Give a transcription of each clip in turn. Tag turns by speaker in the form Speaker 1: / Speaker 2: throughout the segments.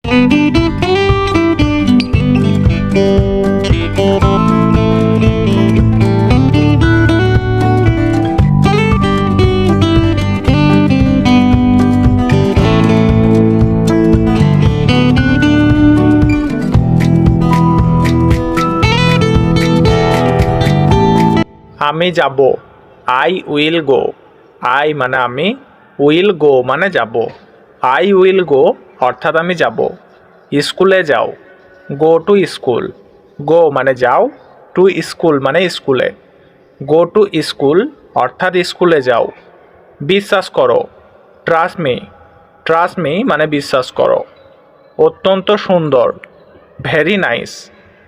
Speaker 1: আমি যাব, I will go. I মানে আমি, উইল গো মানে যাব। আই উইল গো অর্থাৎ আমি যাব। স্কুলে যাও, গো টু স্কুল। গো মানে যাও, টু স্কুল মানে স্কুলে। গো টু স্কুল অর্থাৎ স্কুলে যাও। বিশ্বাস করো, ট্রাস্ট মি। ট্রাস্ট মি মানে বিশ্বাস করো। অত্যন্ত সুন্দর, ভেরি নাইস।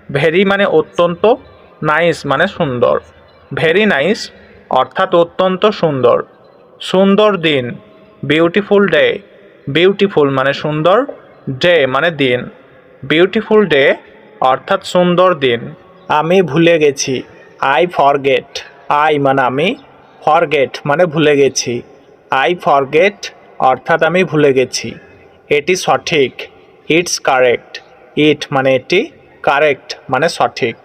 Speaker 1: ভেরি মানে অত্যন্ত, নাইস মানে সুন্দর। ভেরি নাইস অর্থাৎ অত্যন্ত সুন্দর। সুন্দর দিন, বিউটিফুল ডে। বিউটিফুল মানে সুন্দর, ডে মানে দিন। বিউটিফুল ডে অর্থাৎ সুন্দর দিন। আমি ভুলে গেছি, আই ফরগেট। আই মানে আমি, ফরগেট মানে ভুলে গেছি। আই ফরগেট অর্থাৎ আমি ভুলে গেছি। এটি সঠিক, ইটস কারেক্ট। ইট মানে এটি, কারেক্ট মানে সঠিক।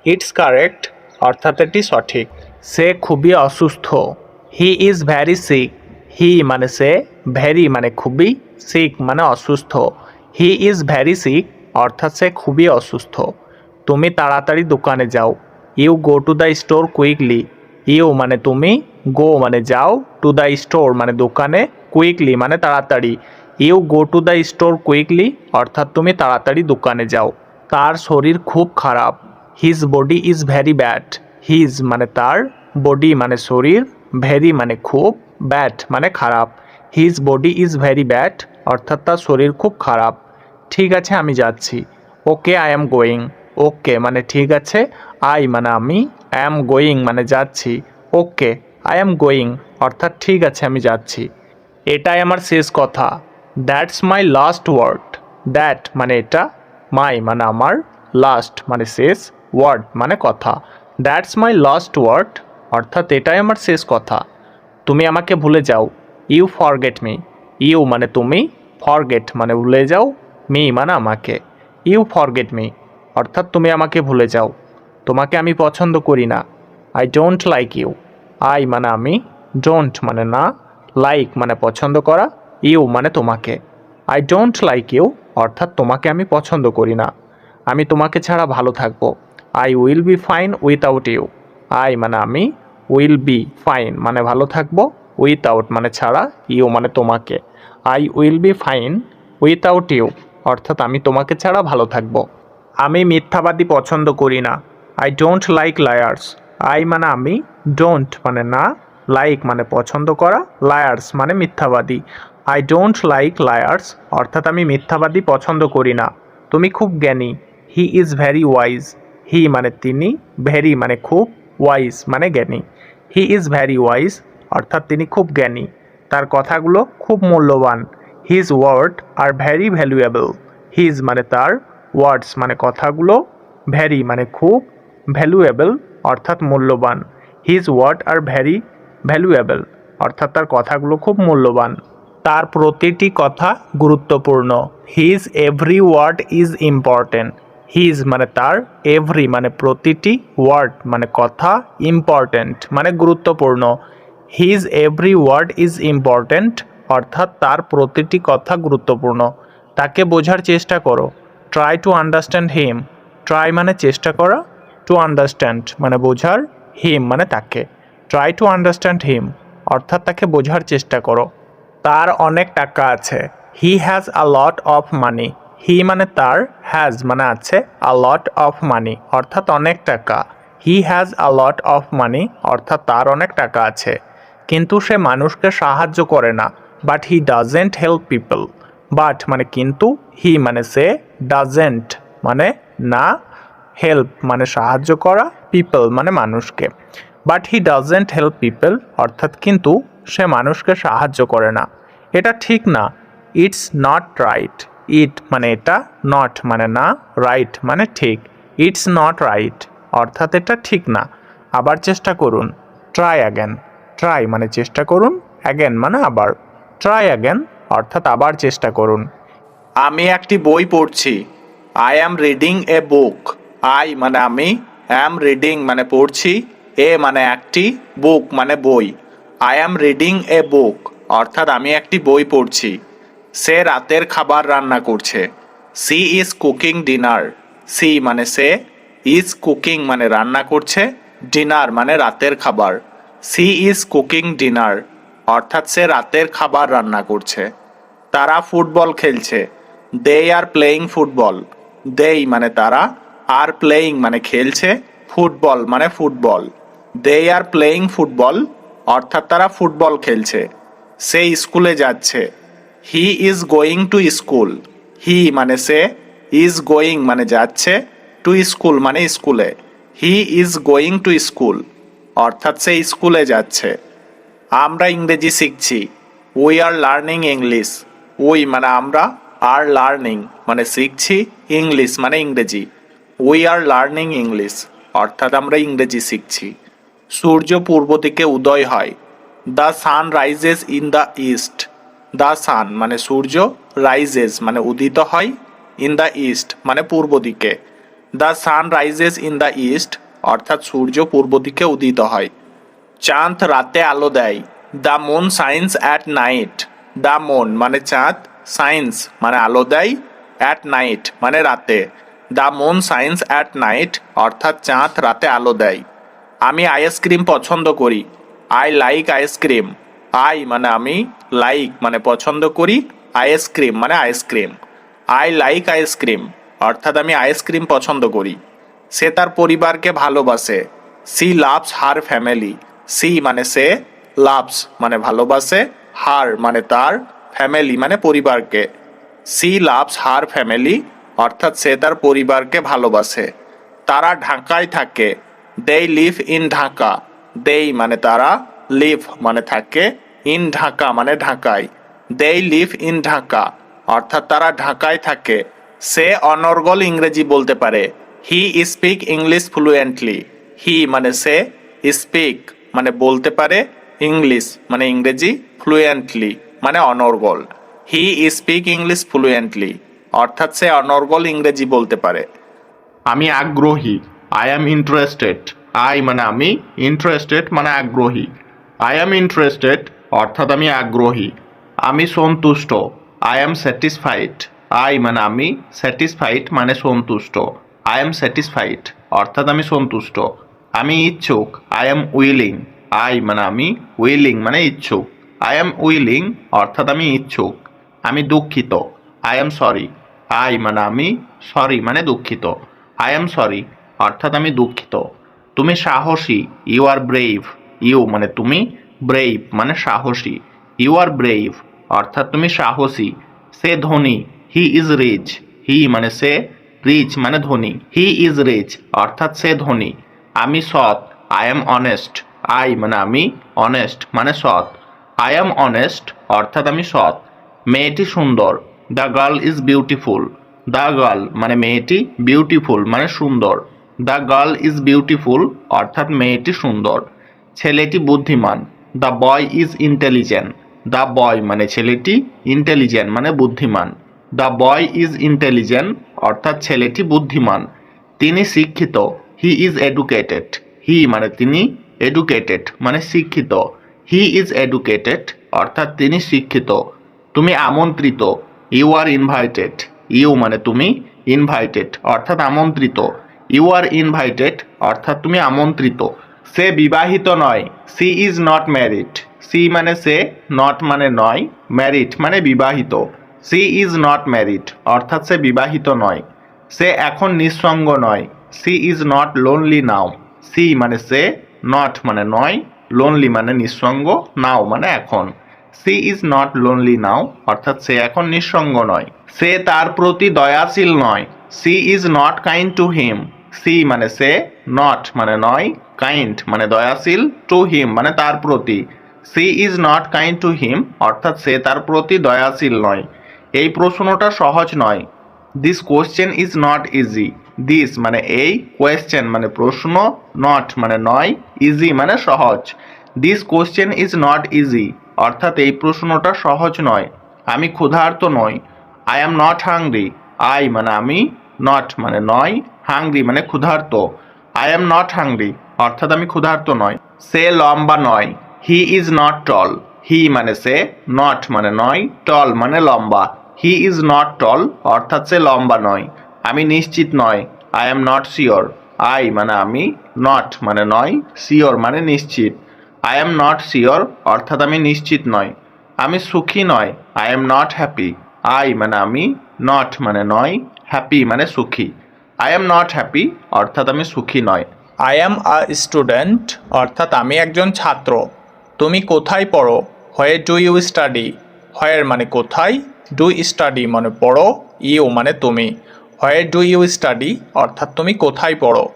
Speaker 1: ইটস কারেক্ট অর্থাৎ এটি সঠিক। সে খুবই অসুস্থ, হি ইজ ভ্যারি সিক। হি মানে সে, ভ্যারি মানে খুবই, সিক মানে অসুস্থ। হি ইজ ভ্যারি সিক অর্থাৎ সে খুবই অসুস্থ। তুমি তাড়াতাড়ি দোকানে যাও, you go to the store quickly. You মানে তুমি, গো মানে যাও, টু দ্য স্টোর মানে দোকানে, কুইকলি মানে তাড়াতাড়ি। You go to the store quickly অর্থাৎ তুমি তাড়াতাড়ি দোকানে যাও। তার শরীর খুব খারাপ, his body is very bad. His মানে তার, বডি মানে শরীর, ভেরি মানে খুব, ব্যাড মানে খারাপ। His body is very bad অর্থাৎ তার শরীর খুব খারাপ। ঠিক আছে আমি যাচ্ছি, ওকে আই অ্যাম গোয়িং। ওকে মানে ঠিক আছে, আই মানে আমি, অ্যাম গোয়িং মানে যাচ্ছি। ওকে আই অ্যাম গোয়িং অর্থাৎ ঠিক আছে আমি যাচ্ছি। এটাই আমার শেষ কথা, that's my last word. That মানে এটা, মাই মানে আমার, লাস্ট মানে শেষ, ওয়ার্ড মানে কথা। দ্যাটস মাই লাস্ট ওয়ার্ড অর্থাৎ এটাই আমার শেষ কথা। তুমি আমাকে ভুলে যাও, ইউ ফরগেট মি। ইউ মানে তুমি, ফরগেট মানে ভুলে যাও, মি মানে আমাকে। ইউ ফরগেট মি অর্থাৎ তুমি আমাকে ভুলে যাও। তোমাকে আমি পছন্দ করি না, I don't like you. I মানে আমি, ডোন্ট মানে না, লাইক মানে পছন্দ করা, ইউ মানে তোমাকে। আই ডোন্ট লাইক ইউ অর্থাৎ তোমাকে আমি পছন্দ করি না। আমি তোমাকে ছাড়া ভালো থাকবো, I will be fine without you. I মানে আমি, উইল বি ফাইন মানে ভালো থাকবো, উইথআউট মানে ছাড়া, ইউ মানে তোমাকে। I will be fine without you অর্থাৎ আমি তোমাকে ছাড়া ভালো থাকবো। আমি মিথ্যাবাদী পছন্দ করি না, I don't like liars. I মানে আমি, ডোন্ট মানে না, লাইক মানে পছন্দ করা, লায়ার্স মানে মিথ্যাবাদী। আই ডোন্ট লাইক লায়ার্স অর্থাৎ আমি মিথ্যাবাদী পছন্দ করি না। তুমি খুব জ্ঞানী, হি ইজ ভ্যারি ওয়াইজ। হি মানে তিনি, ভেরি মানে খুব, ওয়াইজ মানে জ্ঞানী। হি ইজ ভ্যারি ওয়াইজ অর্থাৎ তিনি খুব জ্ঞানী। তার কথাগুলো খুব মূল্যবান, his word are very valuable. His মানে তার, ওয়ার্ডস মানে কথাগুলো, ভ্যারি মানে খুব, ভ্যালুয়েবল অর্থাৎ মূল্যবান। His word are very valuable অর্থাৎ তার কথাগুলো খুব মূল্যবান। তার প্রতিটি কথা গুরুত্বপূর্ণ, his every word is important. His মানে তার, এভরি মানে প্রতিটি, ওয়ার্ড মানে কথা, ইম্পর্টেন্ট মানে গুরুত্বপূর্ণ। His every word is important অর্থাৎ তার প্রতিটি কথা গুরুত্বপূর্ণ। তাকে বোঝার চেষ্টা করো, try to understand him. Try মানে চেষ্টা করা, টু আন্ডারস্ট্যান্ড মানে বোঝার, হিম মানে তাকে। ট্রাই টু আন্ডারস্ট্যান্ড হিম অর্থাৎ তাকে বোঝার চেষ্টা করো। তার অনেক টাকা আছে, he has a lot of money. হি মানে তার, হ্যাজ মানে আছে, আ লট অফ মানি অর্থাৎ অনেক টাকা। He has a lot of money অর্থাৎ তার অনেক টাকা আছে। কিন্তু সে মানুষকে সাহায্য করে না, but he doesn't help people. But মানে কিন্তু, হি মানে সে, ডাজেন্ট মানে না, হেল্প মানে সাহায্য করা, পিপল মানে মানুষকে। But he doesn't help people অর্থাৎ কিন্তু সে মানুষকে সাহায্য করে না। এটা ঠিক না, ইটস নট রাইট। ইট মানে এটা, নট মানে না, রাইট মানে ঠিক। ইটস নট রাইট অর্থাৎ এটা ঠিক না। আবার চেষ্টা করুন, ট্রাই অ্যাগেন। ট্রাই মানে চেষ্টা করুন, অ্যাগেন মানে আবার। ট্রাই অ্যাগেন অর্থাৎ আবার চেষ্টা করুন। আমি একটি বই পড়ছি। I am reading a book. I মানে আমি, অ্যাম রিডিং মানে পড়ছি, এ মানে একটি, বুক মানে বই। আই অ্যাম রিডিং এ বুক অর্থাৎ আমি একটি বই পড়ছি। সে রাতের খাবার রান্না করছে। She is cooking dinner. She মানে সে, ইজ কুকিং মানে রান্না করছে, ডিনার মানে রাতের খাবার। সি ইজ কুকিং ডিনার অর্থাৎ সে রাতের খাবার রান্না করছে। তারা ফুটবল খেলছে। They are playing football. They মানে তারা, আর প্লেয়িং মানে খেলছে, ফুটবল মানে football. They are playing football অর্থাৎ তারা ফুটবল খেলছে। সে স্কুলে যাচ্ছে। He is going to school. He মানে সে, ইজ গোয়িং মানে যাচ্ছে, টু স্কুল মানে স্কুলে। হি ইজ গোয়িং টু স্কুল অর্থাৎ সে স্কুলে যাচ্ছে। আমরা ইংরেজি শিখছি। We are learning English. We মানে আমরা, আর লার্নিং মানে শিখছি, ইংলিশ মানে ইংরেজি। উই আর লার্নিং ইংলিশ অর্থাৎ আমরা ইংরেজি শিখছি। সূর্য পূর্ব দিকে উদয় হয়। The sun rises in the east. The sun মানে সূর্য, রাইজেস মানে উদিত হয়, ইন দ্য ইস্ট মানে পূর্ব দিকে। The sun rises in the east অর্থাৎ সূর্য পূর্ব দিকে উদিত হয়। চাঁদ রাতে আলো দেয়। The moon science at night. The moon মানে চাঁদ, সাইন্স মানে আলো দেয়, অ্যাট নাইট মানে রাতে। The moon science at night অর্থাৎ চাঁদ রাতে আলো দেয়। আমি আইসক্রিম পছন্দ করি। I like ice cream. আই মানে আমি, লাইক মানে পছন্দ করি, আইসক্রিম মানে আইসক্রিম। আই লাইক আইসক্রিম অর্থাৎ আমি আইসক্রিম পছন্দ করি। সে তার পরিবারকে ভালোবাসে। She loves her family. She মানে সে, লাভস মানে ভালোবাসে, হার মানে তার, ফ্যামিলি মানে পরিবারকে। সি লাভস হার ফ্যামিলি অর্থাৎ সে তার পরিবারকে ভালোবাসে। তারা ঢাকায় থাকে। দেই লিভ ইন ঢাকা। দেই মানে তারা, লিভ মানে থাকে, ইন ঢাকা মানে ঢাকায়। দেই লিভ ইন ঢাকা অর্থাৎ তারা ঢাকায় থাকে। সে অনর্গল ইংরেজি বলতে পারে। He speak English fluently. He মানে সে, স্পিক মানে বলতে পারে, ইংলিশ মানে ইংরেজি, ফ্লুয়েন্টলি মানে অনর্গল। হি স্পিক ইংলিশ ফ্লুয়েন্টলি অর্থাৎ সে অনর্গল ইংরেজি বলতে পারে। আমি আগ্রহী। I am interested. আই মানে আমি, ইন্টারেস্টেড মানে আগ্রহী। আই অ্যাম ইন্টারেস্টেড অর্থাৎ আমি আগ্রহী। আমি সন্তুষ্ট। I am satisfied. আই মানে আমি, স্যাটিসফাইড মানে সন্তুষ্ট। আই অ্যাম স্যাটিসফাইড অর্থাৎ আমি সন্তুষ্ট। আমি ইচ্ছুক। I am willing. আই মানে আমি, উইলিং মানে ইচ্ছুক। আই অ্যাম উইলিং অর্থাৎ আমি ইচ্ছুক। আমি দুঃখিত। I am sorry. আই মানে আমি, সরি মানে দুঃখিত। আই অ্যাম সরি অর্থাৎ আমি দুঃখিত। তুমি সাহসী। You R brave. ইউ মানে তুমি, ব্রেভ মানে সাহসী। ইউ আর ব্রেভ অর্থাৎ তুমি সাহসী। সে ধনী। He is rich. হি মানে সে, রিচ মানে ধনী। হি ইজ রিচ অর্থাৎ সে ধনী। আমি সৎ। I am honest. আই মানে আমি, অনেস্ট মানে সৎ। আই অ্যাম অনেস্ট অর্থাৎ আমি সৎ। মেয়েটি সুন্দর। The girl is beautiful. The girl মানে মেয়েটি, বিউটিফুল মানে সুন্দর। দ্য গার্ল ইজ বিউটিফুল অর্থাৎ মেয়েটি সুন্দর। ছেলেটি বুদ্ধিমান। The boy is intelligent. The boy মানে ছেলেটি, ইন্টেলিজেন্ট মানে বুদ্ধিমান। দ্য বয় ইজ ইন্টেলিজেন্ট অর্থাৎ ছেলেটি বুদ্ধিমান। তিনি শিক্ষিত। He is educated. হি মানে তিনি, এডুকেটেড মানে শিক্ষিত। হি ইজ এডুকেটেড অর্থাৎ তিনি শিক্ষিত। তুমি আমন্ত্রিত। You are invited. ইউ মানে তুমি, ইনভাইটেড অর্থাৎ আমন্ত্রিত। ইউ আর ইনভাইটেড অর্থাৎ তুমি আমন্ত্রিত। সে বিবাহিত নয়। She is not married. She মানে সে, নট মানে নয়, ম্যারিড মানে বিবাহিত। সি ইজ নট ম্যারিড অর্থাৎ সে বিবাহিত নয়। সে এখন নিঃসঙ্গ নয়। She is not lonely now. She মানে সে, নট মানে নয়, লোনলি মানে নিঃসঙ্গ, নাও মানে এখন। সি ইজ নট লোনলি নাও অর্থাৎ সে এখন নিঃসঙ্গ নয়। সে তার প্রতি দয়াশীল নয়। She is not kind to him. She মানে সে, নট মানে নয়, কাইন্ড মানে দয়াশীল, টু হিম মানে তার প্রতি। She is not kind to him অর্থাৎ সে তার প্রতি দয়াশীল নয়। এই প্রশ্নটা সহজ নয়। This question is not easy. This মানে এই, কোয়েশ্চেন মানে প্রশ্ন, নট মানে নয়, ইজি মানে সহজ। This question is not easy অর্থাৎ এই প্রশ্নটা সহজ নয়। আমি ক্ষুধার্ত নই। I am not hungry. I মানে আমি, নট মানে নয়, হাংরি মানে ক্ষুধার্ত। আই অ্যাম নট হাংরি অর্থাৎ আমি ক্ষুধার্ত নয়। সে লম্বা নয়। হি ইজ নট টল। হি মানে সে, নট মানে নয়, টল মানে লম্বা। হি ইজ নট টল অর্থাৎ সে লম্বা নয়। আমি নিশ্চিত নয়। I am not sure. I মানে আমি, নট মানে নয়, শিওর মানে নিশ্চিত। আই অ্যাম নট শিওর অর্থাৎ আমি নিশ্চিত নয়। আমি সুখী নয়। I am not happy. I মানে আমি, নট মানে নয়, হ্যাপি মানে সুখী। আই এম নট হ্যাপি অর্থাৎ আমি সুখী নয়। আই অ্যাম আ স্টুডেন্ট অর্থাৎ আমি একজন ছাত্র। তুমি কোথায় পড়ো? Where do you study? Where মানে কোথায়, ডু স্টাডি মানে পড়ো, ইউ মানে তুমি। হোয়ার ডু ইউ স্টাডি অর্থাৎ তুমি কোথায় পড়ো?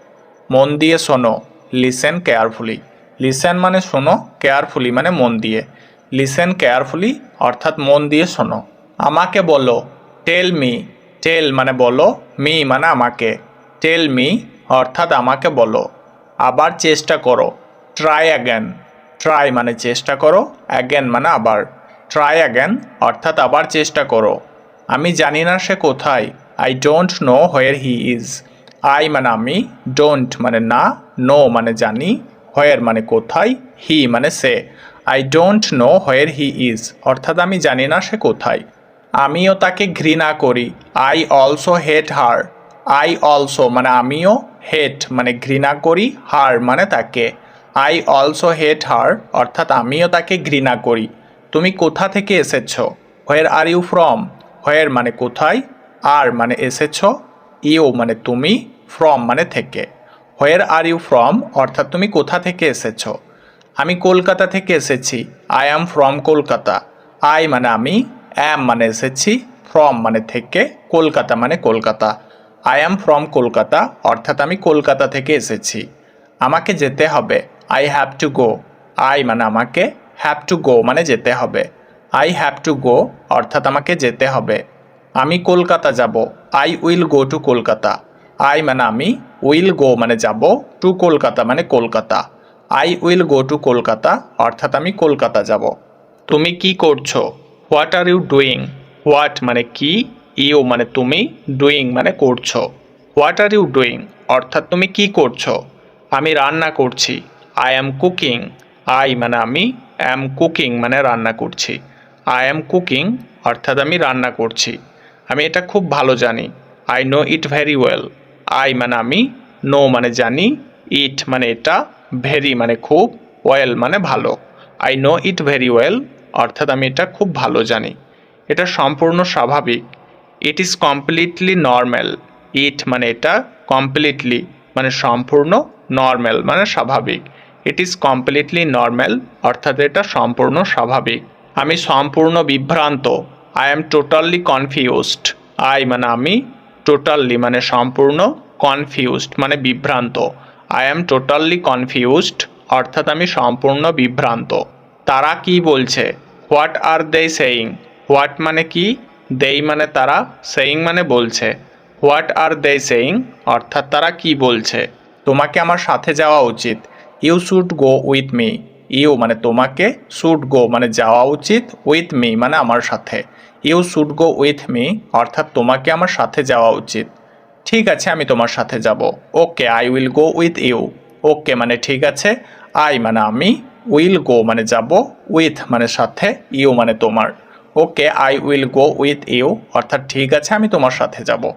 Speaker 1: মন দিয়ে শোনো। Listen carefully. লিসেন মানে শোনো, কেয়ারফুলি মানে মন দিয়ে। লিসেন কেয়ারফুলি অর্থাৎ মন দিয়ে শোনো। আমাকে বলো। Tell me. টেল মানে বলো, মি মানে আমাকে। টেল মি অর্থাৎ আমাকে বলো। আবার চেষ্টা করো। Try again. ট্রাই মানে চেষ্টা করো, অ্যাগেন মানে আবার। ট্রাই অ্যাগেন অর্থাৎ আবার চেষ্টা করো। আমি জানি না সে কোথায়। I don't know where he is. I মানে আমি, ডোন্ট মানে না, নো মানে জানি, হোয়ার মানে কোথায়, হি মানে সে। I don't know where he is অর্থাৎ আমি জানি না সে কোথায়। আমিও তাকে ঘৃণা করি। I also hate her. I also মানে আমিও, হেট মানে ঘৃণা করি, হার মানে তাকে। আই অলসো হেট হার অর্থাৎ আমিও তাকে ঘৃণা করি। তুমি কোথা থেকে এসেছো? হোয়ার আর ইউ ফ্রম? হোয়ার মানে কোথায়, আর মানে এসেছো, ইউ মানে তুমি, ফ্রম মানে থেকে। হোয়ার আর ইউ ফ্রম অর্থাৎ তুমি কোথা থেকে এসেছো? আমি কলকাতা থেকে এসেছি। I am from Kolkata. I মানে আমি, অ্যাম মানে এসেছি, ফ্রম মানে থেকে, কলকাতা মানে Kolkata. I am from Kolkata অর্থাৎ আমি কলকাতা থেকে এসেছি। আমাকে যেতে হবে। I have to go. I মানে আমাকে, হ্যাভ টু গো মানে যেতে হবে। আই হ্যাভ টু গো অর্থাৎ আমাকে যেতে হবে। আমি কলকাতা যাব। I will go to Kolkata. I মানে আমি, উইল গো মানে যাব, টু কলকাতা মানে Kolkata. I will go to Kolkata অর্থাৎ আমি কলকাতা যাব। তুমি কি করছো? What are you doing? What মানে কি, ইউ মানে তুমি, ডুইং মানে করছো। হোয়াট আর ইউ ডুইং অর্থাৎ তুমি কি করছো? আমি রান্না করছি। I am cooking. আই মানে আমি, অ্যাম কুকিং মানে রান্না করছি। আই অ্যাম কুকিং অর্থাৎ আমি রান্না করছি। আমি এটা খুব ভালো জানি। I know it very well. I মানে আমি, নো মানে জানি, ইট মানে এটা, ভেরি মানে খুব, ওয়েল মানে ভালো। I know it very well অর্থাৎ আমি এটা খুব ভালো জানি। এটা সম্পূর্ণ স্বাভাবিক। It is completely normal. It মানে এটা, কমপ্লিটলি মানে সম্পূর্ণ, নর্ম্যাল মানে স্বাভাবিক। ইট ইজ কমপ্লিটলি নর্ম্যাল অর্থাৎ এটা সম্পূর্ণ স্বাভাবিক। আমি সম্পূর্ণ বিভ্রান্ত। I am totally confused. I মানে আমি, টোটালি মানে সম্পূর্ণ, কনফিউজড মানে বিভ্রান্ত। আই অ্যাম টোটালি কনফিউজড অর্থাৎ আমি সম্পূর্ণ বিভ্রান্ত। তারা কি বলছে? What are they saying? What মানে কি, দেই মানে তারা, সেইং মানে বলছে। হোয়াট আর দে সেইং অর্থাৎ তারা কি বলছে? তোমাকে আমার সাথে যাওয়া উচিত। You should go with me. You মানে তোমাকে, শুড গো মানে যাওয়া উচিত, উইথ মি মানে আমার সাথে। You should go with me অর্থাৎ তোমাকে আমার সাথে যাওয়া উচিত। ঠিক আছে আমি তোমার সাথে যাব। Okay I will go with you. Okay মানে ঠিক আছে, আই মানে আমি, উইল গো মানে যাব, উইথ মানে সাথে, ইউ মানে তোমার। Okay I will go with you অর্থাৎ ঠিক আছে আমি তোমার সাথে যাব।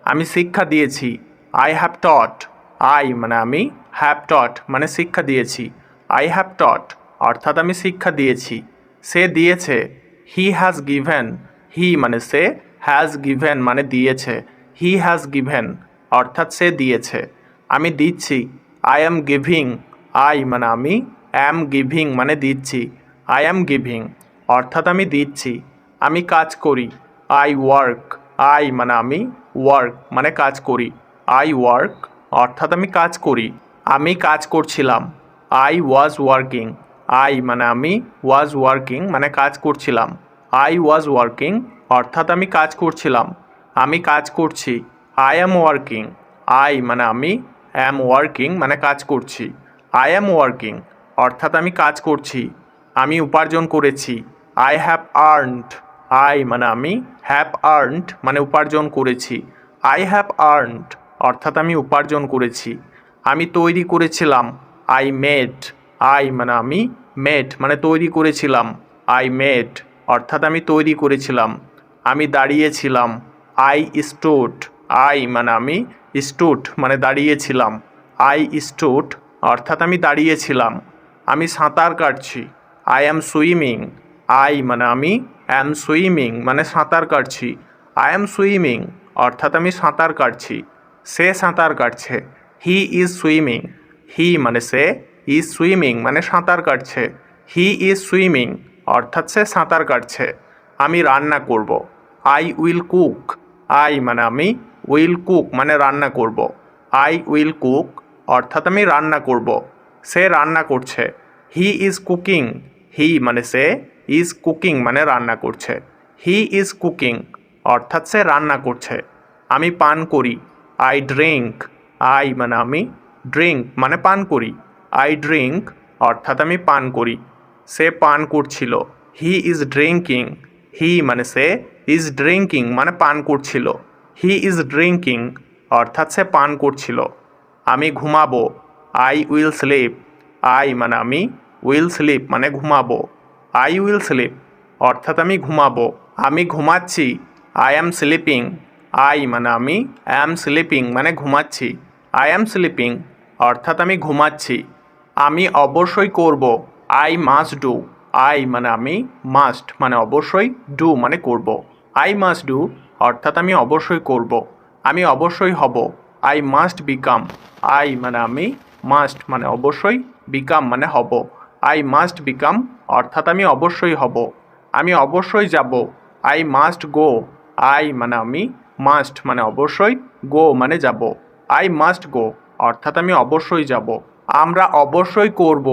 Speaker 1: আমি শিক্ষা দিয়েছি। I have taught. আই মানে আমি, হ্যাভ টট মানে শিক্ষা দিয়েছি। আই হ্যাভ টট অর্থাৎ আমি শিক্ষা দিয়েছি। সে দিয়েছে। He has given. হি মানে সে, হ্যাজ গিভেন মানে দিয়েছে। হি হ্যাজ গিভেন অর্থাৎ সে দিয়েছে। আমি দিচ্ছি। I am giving. আই মানে আমি, অ্যাম গিভিং মানে দিচ্ছি। আই অ্যাম গিভিং অর্থাৎ আমি দিচ্ছি। আমি কাজ করি। I work. আই মানে আমি, ওয়ার্ক মানে কাজ করি। আই ওয়ার্ক অর্থাৎ আমি কাজ করি। আমি কাজ করছিলাম। I was working. আই মানে আমি, ওয়াজ ওয়ার্কিং মানে কাজ করছিলাম। আই ওয়াজ ওয়ার্কিং অর্থাৎ আমি কাজ করছিলাম। আমি কাজ করছি। I am working. আই মানে আমি, অ্যাম ওয়ার্কিং মানে কাজ করছি। আই অ্যাম ওয়ার্কিং অর্থাৎ আমি কাজ করছি। আমি উপার্জন করেছি। I have earned. আই মানে আমি, হ্যাভ আর্নড মানে উপার্জন করেছি। আই হ্যাভ আর্নড অর্থাৎ আমি উপার্জন করেছি। আমি তৈরি করেছিলাম। I made. আই মানে আমি, মেড মানে তৈরি করেছিলাম। আই মেড অর্থাৎ আমি তৈরি করেছিলাম। আমি দাঁড়িয়েছিলাম। I stood. আই মানে আমি, স্টুড মানে দাঁড়িয়েছিলাম। আই স্টুড অর্থাৎ আমি দাঁড়িয়েছিলাম। আমি সাঁতার কাটছি। I am swimming. আই মানে আমি, অ্যাম সুইমিং মানে সাঁতার কাটছি। আই অ্যাম সুইমিং অর্থাৎ আমি সাঁতার কাটছি। সে সাঁতার কাটছে। He is swimming. হি মানে সে, ইজ সুইমিং মানে সাঁতার কাটছে। হি ইজ সুইমিং অর্থাৎ সে সাঁতার কাটছে। আমি রান্না করব। I will cook. আই মানে আমি, উইল কুক মানে রান্না করব। আই উইল কুক অর্থাৎ আমি রান্না করব। সে রান্না করছে। He is cooking. হি মানে সে, ইজ কুকিং মানে রান্না করছে। হি ইজ কুকিং অর্থাৎ সে রান্না করছে। আমি পান করি। I drink. আই মানে আমি, ড্রিঙ্ক মানে পান করি। আই ড্রিঙ্ক অর্থাৎ আমি পান করি। সে পান করছিল। He is drinking. হি মানে সে, ইজ ড্রিঙ্কিং মানে পান করছিল। হি ইজ ড্রিঙ্কিং অর্থাৎ সে পান করছিল। আমি ঘুমাবো। I will slip. আই মানে আমি, উইল স্লিপ মানে ঘুমাবো। আই উইল স্লিপ অর্থাৎ আমি ঘুমাবো। আমি ঘুমাচ্ছি। I am sleeping. আই মানে আমি, অ্যাম স্লিপিং মানে ঘুমাচ্ছি। আই অ্যাম স্লিপিং অর্থাৎ আমি ঘুমাচ্ছি। আমি অবশ্যই করব। I must do. আই মানে আমি, মাস্ট মানে অবশ্যই, ডু মানে করব। আই মাস্ট ডু অর্থাৎ আমি অবশ্যই করব। আমি অবশ্যই হব। I must become. আই মানে আমি, মাস্ট মানে অবশ্যই, বিকাম মানে হব। আই মাস্ট বিকাম অর্থাৎ আমি অবশ্যই হব। আমি অবশ্যই যাব। I must go. আই মানে আমি, মাস্ট মানে অবশ্যই, গো মানে যাব। আই মাস্ট গো অর্থাৎ আমি অবশ্যই যাব। আমরা অবশ্যই করব।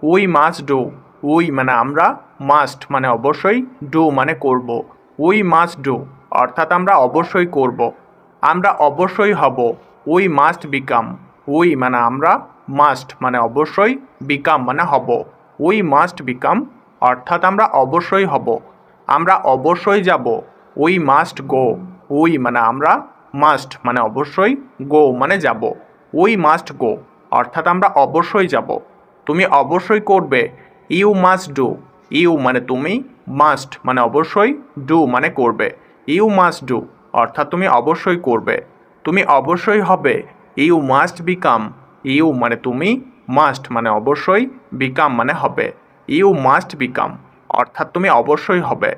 Speaker 1: We must do. উই মানে আমরা, মাস্ট মানে অবশ্যই, ডু মানে করব। উই মাস্ট ডু অর্থাৎ আমরা অবশ্যই করব। আমরা অবশ্যই হব। We must become. উই মানে আমরা, মাস্ট মানে অবশ্যই, বিকাম মানে হব। উই মাস্ট বিকাম অর্থাৎ আমরা অবশ্যই হব। আমরা অবশ্যই যাব। We must go. উই মানে আমরা, মাস্ট মানে অবশ্যই, গো মানে যাব। উই মাস্ট গো অর্থাৎ আমরা অবশ্যই যাব। তুমি অবশ্যই করবে। You must do. ইউ মানে তুমি, মাস্ট মানে অবশ্যই, ডু মানে করবে। ইউ মাস্ট ডু অর্থাৎ তুমি অবশ্যই করবে। তুমি অবশ্যই হবে। You must become. ইউ মানে তুমি, মাস্ট মানে অবশ্যই, বিকাম মানে হবে। ইউ মাস্ট বিকাম অর্থাৎ তুমি অবশ্যই হবে।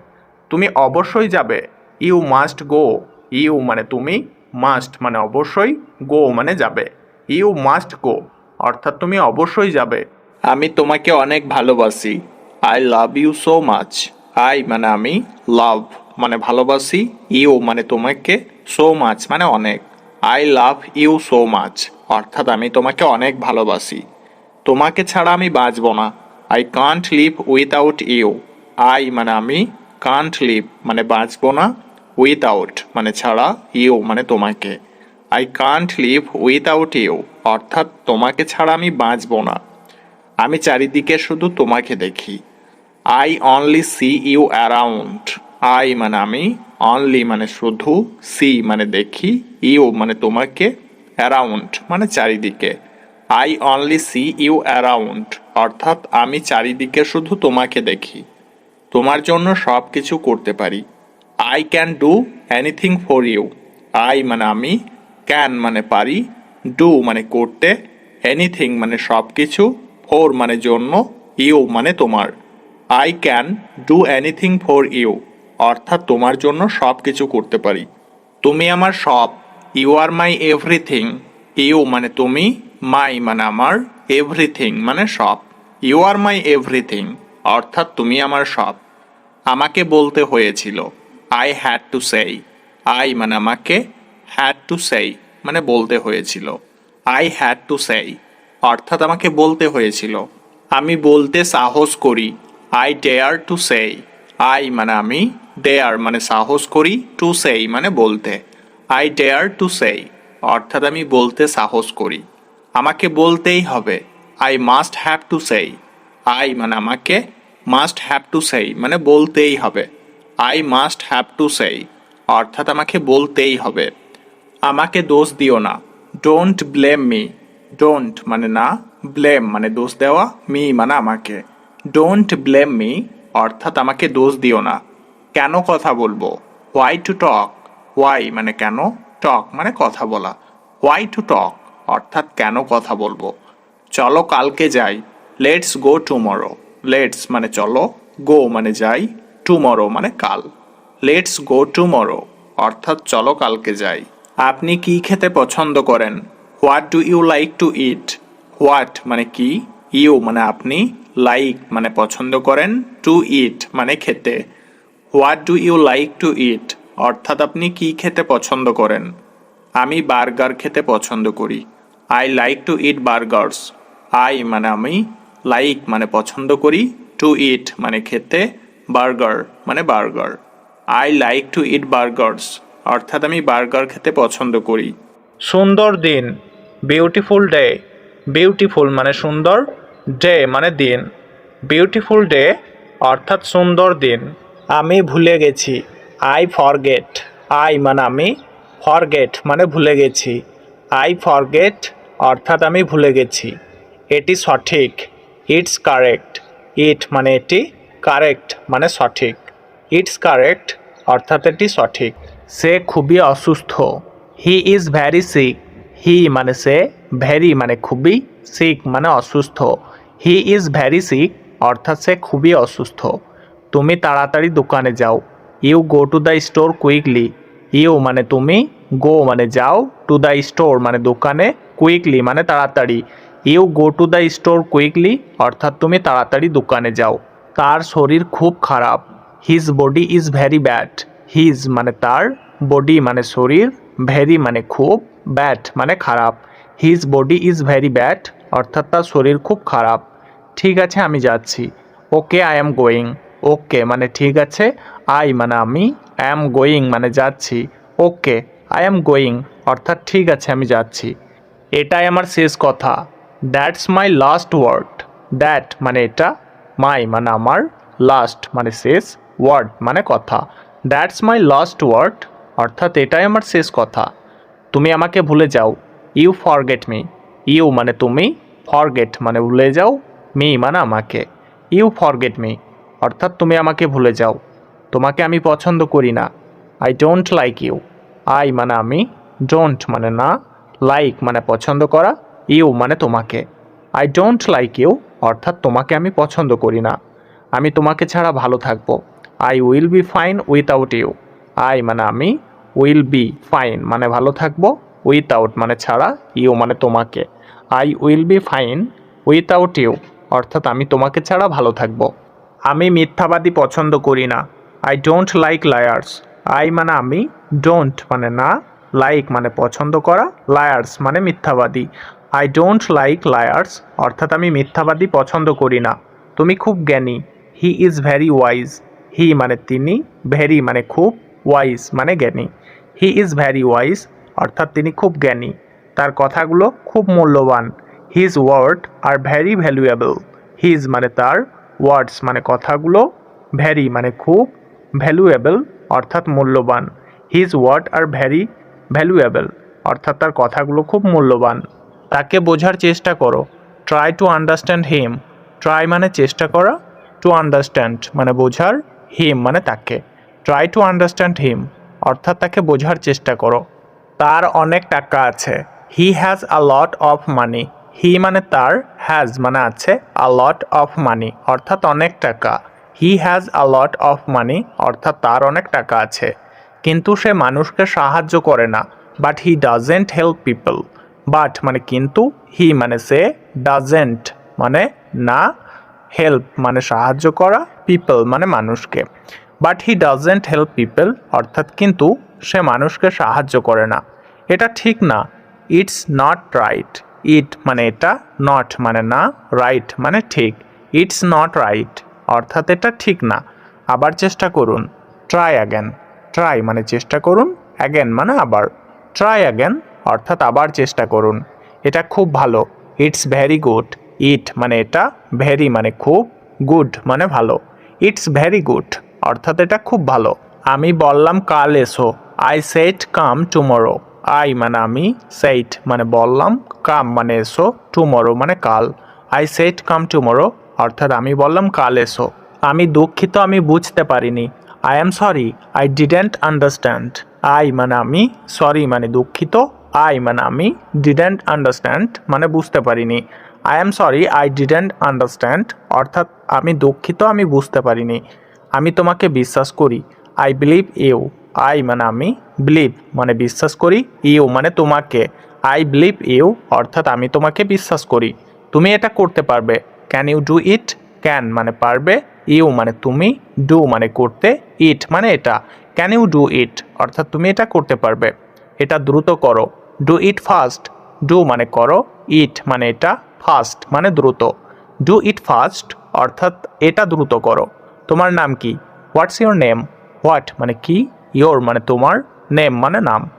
Speaker 1: তুমি অবশ্যই যাবে। You must go. ইউ মানে তুমি, মাস্ট মানে অবশ্যই, গো মানে যাবে। ইউ মাস্ট গো অর্থাৎ তুমি অবশ্যই যাবে। আমি তোমাকে অনেক ভালোবাসি। I love you so much. I মানে আমি, লাভ মানে ভালোবাসি, ইউ মানে তোমাকে, সো মাচ মানে অনেক। I love you so much অর্থাৎ আমি তোমাকে অনেক ভালোবাসি। তোমাকে ছাড়া আমি বাঁচব না। I can't live without you. I মানে আমি, কান্ট লিভ মানে বাঁচব না, উইথাউট মানে ছাড়া, ইউ মানে তোমাকে। I can't live without you অর্থাৎ তোমাকে ছাড়া আমি বাঁচব না। আমি চারিদিকে শুধু তোমাকে দেখি। I only see you around. I মানে আমি, অনলি মানে শুধু, সি মানে দেখি, ইউ মানে তোমাকে, অ্যারাউন্ড মানে চারিদিকে। I only see you around অর্থাৎ আমি চারিদিকে শুধু তোমাকে দেখি। তোমার জন্য সব কিছু করতে পারি। I can do anything for you. I মানে আমি, ক্যান মানে পারি, ডু মানে করতে, এনিথিং মানে সব কিছু, ফর মানে জন্য, ইউ মানে তোমার। I can do anything for you অর্থাৎ তোমার জন্য সব কিছু করতে পারি। তুমি আমার সব। You are my everything. You মানে তুমি, মাই মানে আমার, এভরিথিং মানে সব। ইউ আর মাই এভরিথিং অর্থাৎ তুমি আমার সব। আমাকে বলতে হয়েছিল। আই হ্যাড টু সেই। আই মানে আমাকে, হ্যাড টু সেই মানে বলতে হয়েছিল। আই হ্যাড টু সেই অর্থাৎ আমাকে বলতে হয়েছিল। আমি বলতে সাহস করি। আই ডেয়ার টু সেই। আই মানে আমি, ডেয়ার মানে সাহস করি, টু সেই মানে বলতে। আই ডেয়ার টু সেই অর্থাৎ আমি বলতে সাহস করি। আমাকে বলতেই হবে। আই মাস্ট হ্যাভ টু সেই। আই মানে আমাকে, মাস্ট হ্যাভ টু সেই মানে বলতেই হবে। আই মাস্ট হ্যাভ টু সেই অর্থাৎ আমাকে বলতেই হবে। আমাকে দোষ দিও না, ডোন্ট ব্লেম মি। ডোন্ট মানে না, ব্লেম মানে দোষ দেওয়া, মি মানে আমাকে। ডোন্ট ব্লেম মি অর্থাৎ আমাকে দোষ দিও না। কেন কথা বলবো? Why to talk. হোয়াই মানে কেন, টক মানে কথা বলা। হোয়াই টু টক অর্থাৎ কেন কথা বলবো। চলো কালকে যাই, লেটস গো টুমরো। লেটস মানে চলো, গো মানে যাই, টুমরো মানে কাল। লেটস গো টুমরো অর্থাৎ চলো কালকে যাই। আপনি কি খেতে পছন্দ করেন? What do you like to eat. What মানে কি, ইউ মানে আপনি, লাইক মানে পছন্দ করেন, টু ইট মানে খেতে। What do you like to eat অর্থাৎ আপনি কি খেতে পছন্দ করেন। আমি বার্গার খেতে পছন্দ করি। I like to it burghers. I মানে আমি, লাইক মানে পছন্দ করি, টু ইট মানে খেতে, বার্গার মানে burger. I like to it burghers অর্থাৎ আমি বার্গার খেতে পছন্দ করি। সুন্দর দিন, বিউটিফুল ডে। বিউটিফুল মানে সুন্দর, ডে মানে দিন। বিউটিফুল ডে অর্থাৎ সুন্দর দিন। আমি ভুলে গেছি, আই ফরগেট। আই মানে আমি, ফরগেট মানে ভুলে গেছি। আই ফরগেট অর্থাৎ আমি ভুলে গেছি। এটি সঠিক, ইটস কারেক্ট। ইট মানে এটি, কারেক্ট মানে সঠিক। ইটস কারেক্ট অর্থাৎ এটি সঠিক। সে খুবই অসুস্থ, হি ইজ ভ্যারি সিক। হি মানে সে, ভ্যারি মানে খুবই, সিক মানে অসুস্থ। হি ইজ ভ্যারি সিক অর্থাৎ সে খুবই অসুস্থ। তুমি তাড়াতাড়ি দোকানে যাও, you go to the store quickly. You মানে তুমি, গো মানে যাও, টু দ্য স্টোর মানে দোকানে, কুইকলি মানে তাড়াতাড়ি। You go to the store quickly অর্থাৎ তুমি তাড়াতাড়ি দোকানে যাও। তার শরীর খুব খারাপ, his body is very bad. His মানে তার, বডি মানে শরীর, ভ্যারি মানে খুব, ব্যাড মানে খারাপ। His body is very bad অর্থাৎ তার শরীর খুব খারাপ। ঠিক আছে আমি যাচ্ছি, ওকে আই অ্যাম গোয়িং। ওকে মানে ঠিক আছে, আই মানে আমি, অ্যাম গোয়িং মানে যাচ্ছি। ওকে আই অ্যাম গোয়িং অর্থাৎ ঠিক আছে আমি যাচ্ছি। এটাই আমার শেষ কথা, that's my last word. That মানে এটা, মাই মানে আমার, লাস্ট মানে শেষ, ওয়ার্ড মানে কথা। দ্যাটস মাই লাস্ট ওয়ার্ড অর্থাৎ এটাই আমার শেষ কথা। তুমি আমাকে ভুলে যাও, ইউ ফরগেট মি। ইউ মানে তুমি, ফরগেট মানে ভুলে যাও, মি মানে আমাকে। ইউ ফরগেট মি অর্থাৎ তুমি আমাকে ভুলে যাও। তোমাকে আমি পছন্দ করি না, I don't like you. I মানে আমি, ডোন্ট মানে না, লাইক মানে পছন্দ করা, ইউ মানে তোমাকে। আই ডোন্ট লাইক ইউ অর্থাৎ তোমাকে আমি পছন্দ করি না। আমি তোমাকে ছাড়া ভালো থাকবো, I will be fine without you. I মানে আমি, উইল বি ফাইন মানে ভালো থাকবো, উইথাউট মানে ছাড়া, ইউ মানে তোমাকে। I will be fine without you অর্থাৎ আমি তোমাকে ছাড়া ভালো থাকবো। আমি মিথ্যাবাদী পছন্দ করি না, I don't like liars. I মানে আমি, ডোন্ট মানে না, লাইক মানে পছন্দ করা, লায়ার্স মানে মিথ্যাবাদী। আই ডোন্ট লাইক লায়ার্স অর্থাৎ আমি মিথ্যাবাদী পছন্দ করি না। তুমি খুব জ্ঞানী, হি ইজ ভ্যারি ওয়াইজ। হি মানে তিনি, ভ্যারি মানে খুব, ওয়াইজ মানে জ্ঞানী। হি ইজ ভ্যারি ওয়াইজ অর্থাৎ তিনি খুব জ্ঞানী। তার কথাগুলো খুব মূল্যবান, his word are very valuable. His মানে তার, ওয়ার্ডস মানে কথাগুলো, ভ্যারি মানে খুব, ভ্যালুয়েবল অর্থাৎ মূল্যবান। His word are very valuable অর্থাৎ তার কথাগুলো খুব মূল্যবান। তাকে বোঝার চেষ্টা করো, try to understand him. Try মানে চেষ্টা করা, টু আন্ডারস্ট্যান্ড মানে বোঝার, হিম মানে তাকে। ট্রাই টু আন্ডারস্ট্যান্ড হিম অর্থাৎ তাকে বোঝার চেষ্টা করো। তার অনেক টাকা আছে, he has a lot of money. হি মানে তার, হ্যাজ মানে আছে, আ লট অফ মানি অর্থাৎ অনেক টাকা। He has a lot of money অর্থাৎ তার অনেক টাকা আছে, কিন্তু সে মানুষকে সাহায্য করে না, but he doesn't help people. But মানে কিন্তু, হি মানে সে, ডাজেন্ট মানে না, হেল্প মানে সাহায্য করা, পিপল মানে মানুষকে। But he doesn't help people অর্থাৎ কিন্তু সে মানুষকে সাহায্য করে না। এটা ঠিক না, ইটস নট রাইট। ইট মানে এটা, নট মানে না, রাইট মানে ঠিক। ইটস নট রাইট অর্থাৎ এটা ঠিক না। আবার চেষ্টা করুন, ট্রাই অ্যাগেন। ট্রাই মানে চেষ্টা করুন, অ্যাগেন মানে আবার। ট্রাই অ্যাগেন অর্থাৎ আবার চেষ্টা করুন। এটা খুব ভালো, ইটস ভেরি গুড। ইট মানে এটা, ভেরি মানে খুব, গুড মানে ভালো। ইটস ভেরি গুড অর্থাৎ এটা খুব ভালো। আমি বললাম কাল এসো, I said come tomorrow. I মানে আমি, সেড মানে বললাম, কাম মানে এসো, টুমরো মানে কাল। আই সেড কাম টুমরো অর্থাৎ আমি বললাম কাল এসো। আমি দুঃখিত, আমি বুঝতে পারিনি। I am sorry, I didn't understand. I মানে আমি, সরি মানে দুঃখিত, আই মানে আমি, ডিডেন্ট আন্ডারস্ট্যান্ড মানে বুঝতে পারিনি। I am sorry I didn't understand অর্থাৎ আমি দুঃখিত, আমি বুঝতে পারিনি। আমি তোমাকে বিশ্বাস করি। I believe you. আই মানে আমি, বিলিভ মানে বিশ্বাস করি, ইউ মানে তোমাকে। আই বিলিভ ইউ অর্থাৎ আমি তোমাকে বিশ্বাস করি। তুমি এটা করতে পারবে। Can you do it? Can মানে পারবে, ইউ মানে তুমি, ডু মানে করতে, ইট মানে এটা। ক্যান ইউ ডু ইট অর্থাৎ তুমি এটা করতে পারবে। এটা দ্রুত করো। Do it fast. ডু মানে করো, ইট মানে এটা, ফাস্ট মানে দ্রুত। ডু ইট ফাস্ট অর্থাৎ এটা দ্রুত করো। তোমার নাম কি? What's your name? হোয়াট মানে কি, ইয়োর মানে তোমার, নেম মানে নাম।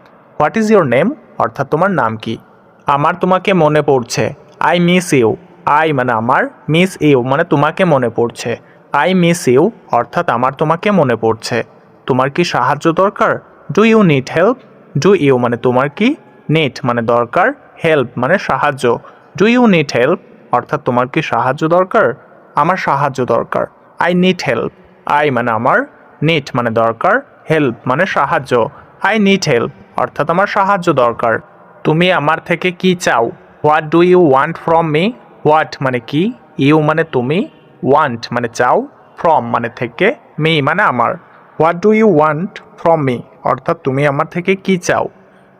Speaker 1: হোয়াট ইজ ইউর নেম অর্থাৎ তোমার নাম কি। আমার তোমাকে মনে পড়ছে। I miss you. আই মানে আমার, মিস ইউ মানে তোমাকে মনে পড়ছে। আই মিস ইউ অর্থাৎ আমার তোমাকে মনে পড়ছে। তোমার কি সাহায্য দরকার? Do you need help? Do you মানে তোমার কি, নিড মানে দরকার, হেল্প মানে সাহায্য। ডু ইউ নিড হেল্প অর্থাৎ তোমার কি সাহায্য দরকার? আমার সাহায্য দরকার। I need help. আই মানে আমার, নিড মানে দরকার, হেল্প মানে সাহায্য। আই নিড হেল্প অর্থাৎ আমার সাহায্য দরকার। তুমি আমার থেকে কি চাও? What do you want from me? What মানে কি, ইউ মানে তুমি, ওয়ান্ট মানে চাও, ফ্রম মানে থেকে, মি মানে আমার। What do you want from me অর্থাৎ তুমি আমার থেকে কি চাও?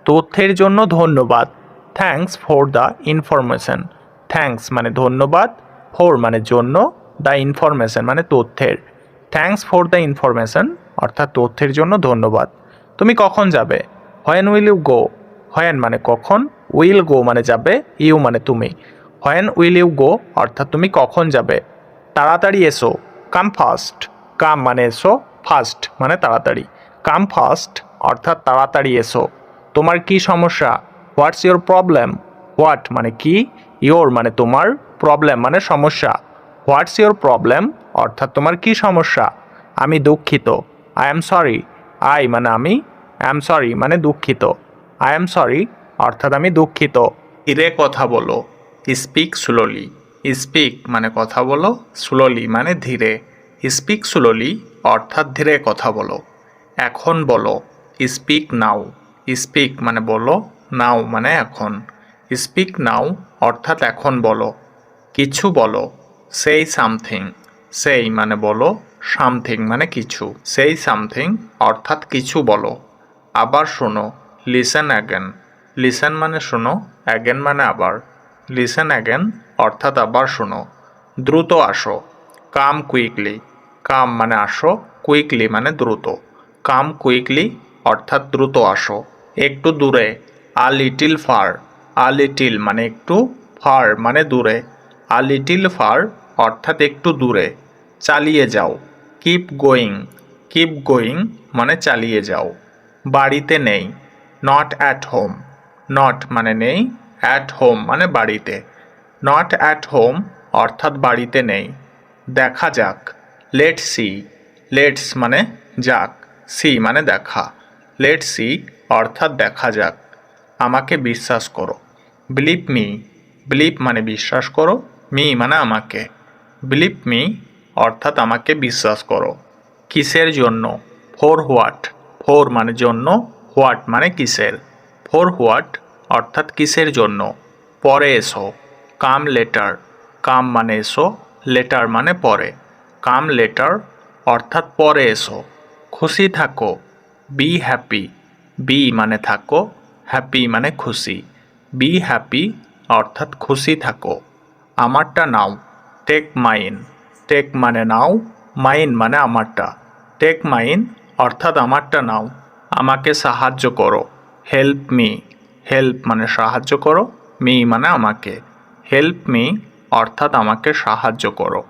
Speaker 1: তথ্যের জন্য ধন্যবাদ। Thanks for the information. Thanks মানে ধন্যবাদ, ফর মানে জন্য, দ্য ইনফরমেশন মানে তথ্যের। থ্যাঙ্কস ফর দ্য ইনফরমেশন অর্থাৎ তথ্যের জন্য ধন্যবাদ। তুমি কখন যাবে? When will you go? When মানে কখন, উইল গো মানে যাবে, ইউ মানে তুমি। হোয়েন উইল ইউ গো অর্থাৎ তুমি কখন যাবে। তাড়াতাড়ি এসো। কাম ফাস্ট। কাম মানে এসো, ফাস্ট মানে তাড়াতাড়ি। কাম ফাস্ট অর্থাৎ তাড়াতাড়ি এসো। তোমার কি সমস্যা? What's your problem? হোয়াট মানে কি, ইয়োর মানে তোমার, প্রবলেম মানে সমস্যা। হোয়াটস ইয়োর প্রবলেম অর্থাৎ তোমার কি সমস্যা? আমি দুঃখিত। I am sorry. আই মানে আমি, অ্যাম সরি মানে দুঃখিত। আই অ্যাম সরি অর্থাৎ আমি দুঃখিত। ধীরে কথা বলো। Speak slowly. স্পিক মানে কথা বলো, স্লোলি মানে ধীরে। স্পিক স্লোলি অর্থাৎ ধীরে কথা বলো। এখন বলো। স্পিক নাও। স্পিক মানে বলো, নাও মানে এখন। স্পিক নাও অর্থাৎ এখন বলো। কিছু বলো। সেই সামথিং। সেই মানে বলো, সামথিং মানে কিছু। সেই সামথিং অর্থাৎ কিছু বলো। আবার শোনো। Listen again. লিসেন মানে শোনো, অ্যাগেন মানে আবার। লিসেন অ্যাগেন অর্থাৎ আবার শোনো। দ্রুত আসো। কাম কুইকলি। কাম মানে আসো, কুইকলি মানে দ্রুত। কাম কুইকলি অর্থাৎ দ্রুত আসো। একটু দূরে। A little far. A little মানে একটু, ফার মানে দূরে। আ লিটিল ফার অর্থাৎ একটু দূরে। চালিয়ে যাও। Keep going. কিপ গোয়িং মানে চালিয়ে যাও। বাড়িতে নেই। Not at home. নট মানে নেই, অ্যাট হোম মানে বাড়িতে। নট অ্যাট হোম অর্থাৎ বাড়িতে নেই। দেখা যাক। Let's see. লেটস মানে যাক, সি মানে দেখা। লেটস সি অর্থাৎ দেখা যাক। আমাকে বিশ্বাস করো। Believe me. বিলিভ মানে বিশ্বাস করো, মি মানে আমাকে। বিলিভ মি অর্থাৎ আমাকে বিশ্বাস করো। কিসের জন্য? For what. ফর মানে জন্য, হোয়াট মানে কিসের। ফর হোয়াট অর্থাৎ কিসের জন্য। পরে এসো। Come later. কাম মানে এসো, লেটার মানে পরে। কাম লেটার অর্থাৎ পরে এসো। খুশি থাকো। Be happy. বি মানে থাকো, হ্যাপি মানে খুশি। বি হ্যাপি অর্থাৎ খুশি থাকো। আমারটা নাও। Take mine. টেক মানে নাও, মাইন মানে আমারটা। টেক মাইন অর্থাৎ আমারটা নাও। আমাকে সাহায্য করো। Help me. হেল্প মানে সাহায্য করো, মি মানে আমাকে। হেল্প মি অর্থাৎ আমাকে সাহায্য করো।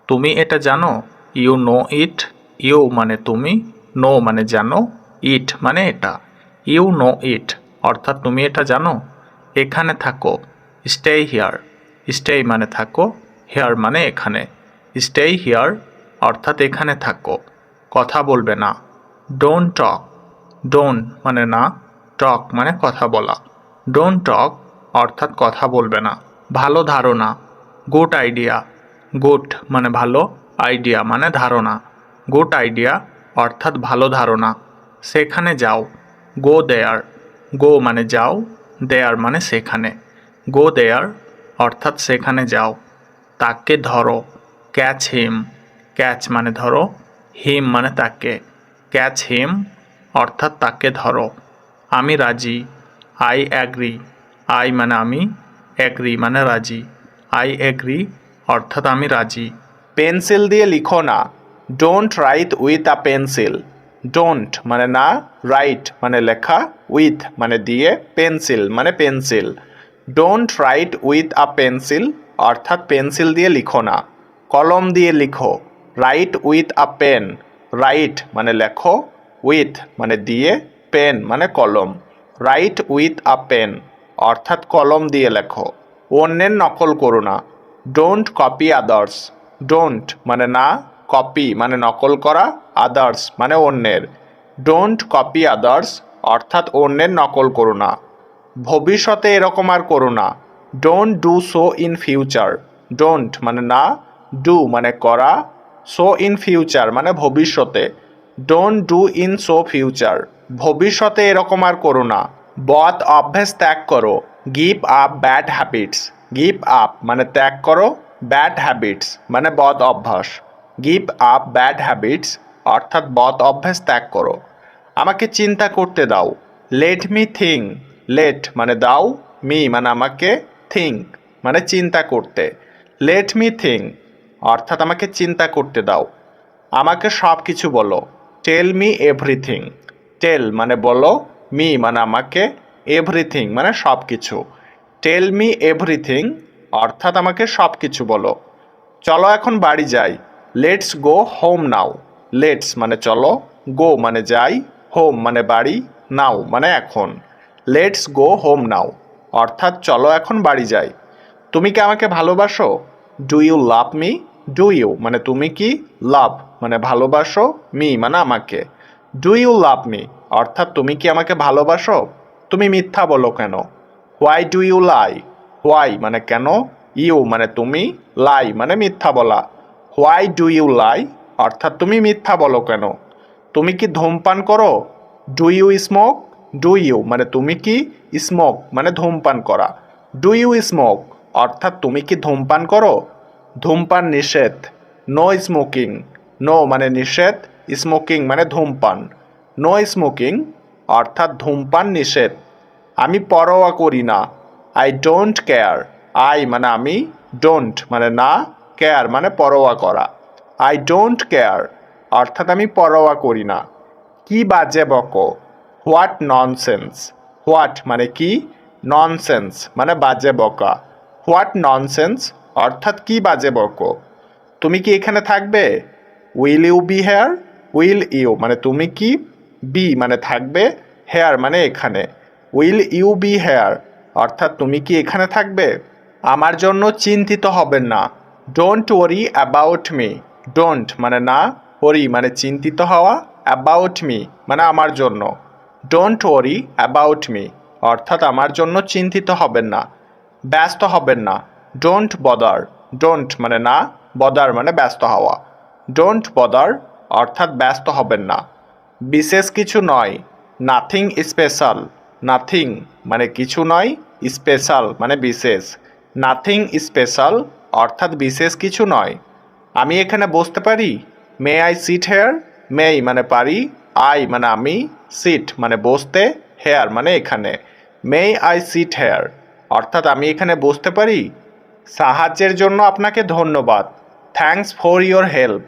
Speaker 1: তুমি এটা জানো? You know it. ইউ মানে তুমি, নো মানে জানো, ইট মানে এটা। ইউ নো ইট অর্থাৎ তুমি এটা জানো। এখানে থাকো। Stay here. স্টে মানে থাকো, হেয়ার মানে এখানে। স্টে হিয়ার অর্থাৎ এখানে থাকো। কথা বলবে না। ডোন্ট টক, ডোন্ট মানে না, টক মানে কথা বলা। ডোন্ট টক অর্থাৎ কথা বলবে না। ভালো ধারণা, গুড আইডিয়া, গুড মানে ভালো, আইডিয়া মানে ধারণা। গুড আইডিয়া অর্থাৎ ভালো ধারণা। সেখানে যাও, গো দেয়ার, গো মানে যাও, দেয়ার মানে সেখানে। গো দেয়ার অর্থাৎ সেখানে যাও। তাকে ধরো, ক্যাচ হিম, ক্যাচ মানে ধরো, হিম মানে তাকে। ক্যাচ হিম অর্থাৎ তাকে ধরো। আমি রাজি, আই অ্যাগ্রি, আই মানে আমি, অ্যাগ্রি মানে রাজি। আই অ্যাগ্রি অর্থাৎ আমি রাজি। পেন্সিল দিয়ে লিখো না, don't write with a pencil. Don't মানে না, রাইট মানে লেখা, উইথ মানে দিয়ে, পেন্সিল মানে pencil. Don't write with a pencil অর্থাৎ পেন্সিল দিয়ে লিখো না। কলম দিয়ে লিখো, write with a pen. Write মানে লেখো, উইথ মানে দিয়ে, পেন মানে কলম। রাইট উইথ আ পেন অর্থাৎ কলম দিয়ে লেখো। অন্যের নকল করো না, ডোন্ট কপি আদার্স। ডোন্ট মানে না, কপি মানে নকল করা, আদার্স মানে অন্যের। ডোন্ট কপি আদার্স অর্থাৎ অন্যের নকল করো না। ভবিষ্যতে এরকম আর করো না, don't do so in future. Don't মানে না, ডু মানে করা, সো ইন ফিউচার মানে ভবিষ্যতে। Don't do in so future, ভবিষ্যতে এরকম আর করো না। বদ অভ্যাস ত্যাগ করো, give up bad habits. Give up মানে ত্যাগ করো, ব্যাড হ্যাবিটস মানে বদ অভ্যাস। গিভ আপ ব্যাড হ্যাবিটস অর্থাৎ বদ অভ্যাস ত্যাগ করো। আমাকে চিন্তা করতে দাও, লেট মি থিঙ্ক। লেট মানে দাও, মি মানে আমাকে, থিঙ্ক মানে চিন্তা করতে। লেট মি থিঙ্ক অর্থাৎ আমাকে চিন্তা করতে দাও। আমাকে সব কিছু বলো, টেল মি এভরিথিং। টেল মানে বলো, মি মানে আমাকে, এভরিথিং মানে সব কিছু। টেল মি এভরিথিং অর্থাৎ আমাকে সব কিছু বলো। চলো এখন বাড়ি যাই, let's go home now. Let's মানে চলো, গো মানে যাই, হোম মানে বাড়ি, নাও মানে এখন। লেটস গো হোম নাও অর্থাৎ চলো এখন বাড়ি যাই। তুমি কি আমাকে ভালোবাসো? Do you love me? Do you মানে তুমি কি, লাভ মানে ভালোবাসো, মি মানে আমাকে। ডু ইউ লাভ মি অর্থাৎ তুমি কি আমাকে ভালোবাসো? তুমি মিথ্যা বলো কেন? Why do you lie? Why মানে কেন, ইউ মানে তুমি, লাই মানে মিথ্যা বলা। হোয়াই ডু ইউ লাই অর্থাৎ তুমি মিথ্যা বলো কেন? তুমি কি ধূমপান করো? Do you smoke? Do you মানে তুমি কি, স্মোক মানে ধূমপান করা। ডু ইউ স্মোক অর্থাৎ তুমি কি ধূমপান করো? ধূমপান নিষেধ, নো স্মোকিং। নো মানে নিষেধ, স্মোকিং মানে ধূমপান। নো স্মোকিং অর্থাৎ ধূমপান নিষেধ। আমি পরোয়া করি না, আই ডোন্ট কেয়ার। আই মানে আমি, ডোন্ট মানে না, কেয়ার মানে পরোয়া করা। আই ডোন্ট কেয়ার অর্থাৎ আমি পরোয়া করি না। কি বাজে বকো, হোয়াট ননসেন্স। হোয়াট মানে কি, ননসেন্স মানে বাজে বকা। হোয়াট ননসেন্স অর্থাৎ কি বাজে বকো। তুমি কি এখানে থাকবে? Will you be here? Will you মানে তুমি কি, বি মানে থাকবে, হেয়ার মানে এখানে। উইল ইউ বি হেয়ার অর্থাৎ তুমি কি এখানে থাকবে? আমার জন্য চিন্তিত হবেন না, don't worry about me. Don't মানে না, ওরি মানে চিন্তিত হওয়া, অ্যাবাউট মি মানে আমার জন্য। ডোন্ট ওয়ারি অ্যাবাউট মি অর্থাৎ আমার জন্য চিন্তিত হবেন না। ব্যস্ত হবেন না, ডোন্ট বদার। ডোন্ট মানে না, বদার মানে ব্যস্ত হওয়া। ডোন্ট বদার অর্থাৎ ব্যস্ত হবেন না। বিশেষ কিছু নয়, নাথিং স্পেশাল। নাথিং মানে কিছু নয়, স্পেশাল মানে বিশেষ। নাথিং স্পেশাল অর্থাৎ বিশেষ কিছু নয়। আমি এখানে বসতে পারি? May I sit here? May মানে পারি, আই মানে আমি, সিট মানে বসতে, হেয়ার মানে এখানে। মে আই সিট হেয়ার অর্থাৎ আমি এখানে বসতে পারি? সাহায্যের জন্য আপনাকে ধন্যবাদ, thanks for your help.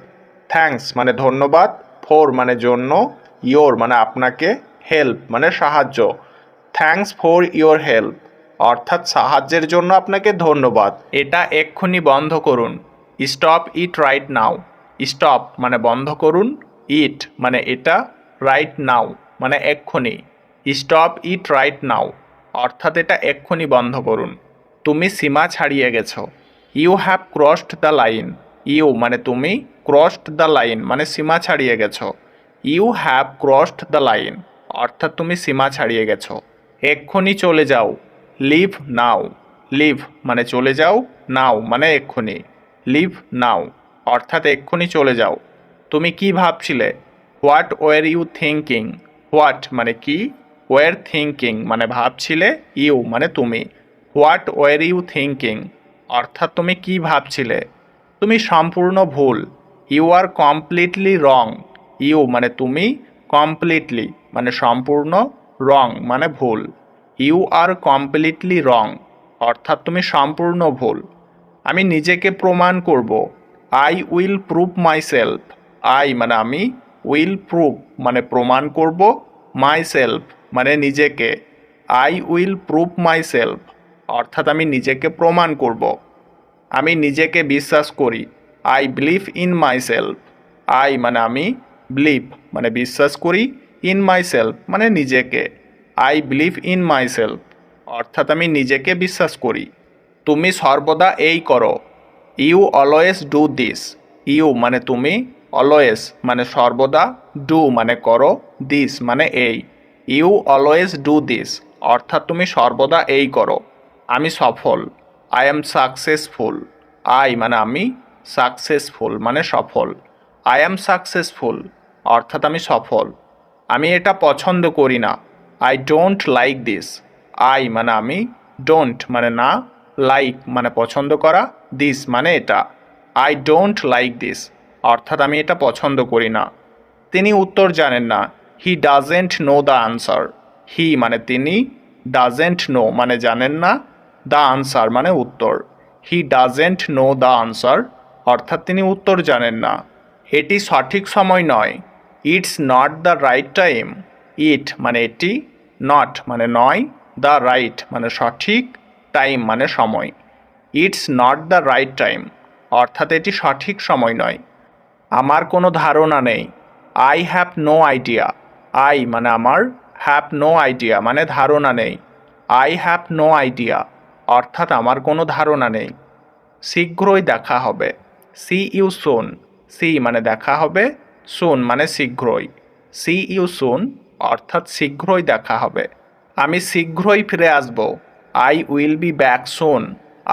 Speaker 1: Thanks মানে ধন্যবাদ, ফর মানে জন্য, ইয়োর মানে আপনাকে, হেল্প মানে সাহায্য। থ্যাঙ্কস ফর ইয়োর হেল্প অর্থাৎ সাহায্যের জন্য আপনাকে ধন্যবাদ। এটা এক্ষুনি বন্ধ করুন, stop it right now. Stop মানে বন্ধ করুন, ইট মানে এটা, রাইট নাও মানে এক্ষুনি। স্টপ ইট রাইট নাও অর্থাৎ এটা এক্ষুনি বন্ধ করুন। তুমি সীমা ছাড়িয়ে গেছো, you have crossed the line. You মানে তুমি, ক্রসড দ্য লাইন মানে সীমা ছাড়িয়ে গেছো। You have crossed the line অর্থাৎ তুমি সীমা ছাড়িয়ে গেছো। এক্ষুনি চলে যাও, লিভ নাও। লিভ মানে চলে যাও, নাও মানে এক্ষুনি। লিভ নাও অর্থাৎ এক্ষুনি চলে যাও। তুমি কি ভাবছিলে? What were you thinking. What মানে কি, ওয়ার থিঙ্কিং মানে ভাবছিলে, ইউ মানে তুমি। হোয়াট ওয়ার ইউ থিঙ্কিং অর্থাৎ তুমি কি ভাবছিলে। তুমি সম্পূর্ণ ভুল, you are completely wrong. You মানে তুমি, কমপ্লিটলি মানে সম্পূর্ণ, রং মানে ভুল। ইউ আর কমপ্লিটলি রং অর্থাৎ তুমি সম্পূর্ণ ভুল। আমি নিজেকে প্রমাণ করব, I will prove my self. I মানে আমি, উইল প্রুভ মানে প্রমাণ করব, মাই সেলফ মানে নিজেকে। I will prove my self অর্থাৎ আমি নিজেকে প্রমাণ করব। আমি নিজেকে বিশ্বাস করি, I believe in my self. I মানে আমি, বিলিভ মানে বিশ্বাস করি, ইন মাই সেলফ মানে নিজেকে। I believe in my self অর্থাৎ আমি নিজেকে বিশ্বাস করি। তুমি সর্বদা এই করো, you always do this. You মানে তুমি, অলওয়েজ মানে সর্বদা, ডু মানে করো, দিস মানে এই। ইউ অলওয়েজ ডু দিস অর্থাৎ তুমি সর্বদা এই করো। আমি সফল, আই এম সাকসেসফুল। আই মানে আমি, সাকসেসফুল মানে সফল। আই এম সাকসেসফুল অর্থাৎ আমি সফল। আমি এটা পছন্দ করি না, I don't like this. I মানে আমি, ডোন্ট মানে না, লাইক মানে পছন্দ করা, দিস মানে এটা। আই ডোন্ট লাইক দিস অর্থাৎ আমি এটা পছন্দ করি না। তিনি উত্তর জানেন না, he doesn't know the answer. He মানে তিনি, ডাজেন্ট নো মানে জানেন না, দ্য আনসার মানে উত্তর। He doesn't know the answer অর্থাৎ তিনি উত্তর জানেন না। এটি সঠিক সময় নয়, it's not the right time. It মানে এটি, নট মানে নয়, দ্য রাইট মানে সঠিক, টাইম মানে সময়। It's not the right time অর্থাৎ এটি সঠিক সময় নয়। আমার কোনো ধারণা নেই, I have no idea. I মানে আমার, হ্যাভ নো আইডিয়া মানে ধারণা নেই। আই হ্যাভ নো আইডিয়া অর্থাৎ আমার কোনো ধারণা নেই। শীঘ্রই দেখা হবে, সি ইউ সুন। সি মানে দেখা হবে, সুন মানে শীঘ্রই। সি ইউ সুন অর্থাৎ শীঘ্রই দেখা হবে। আমি শীঘ্রই ফিরে আসব, I will be back soon.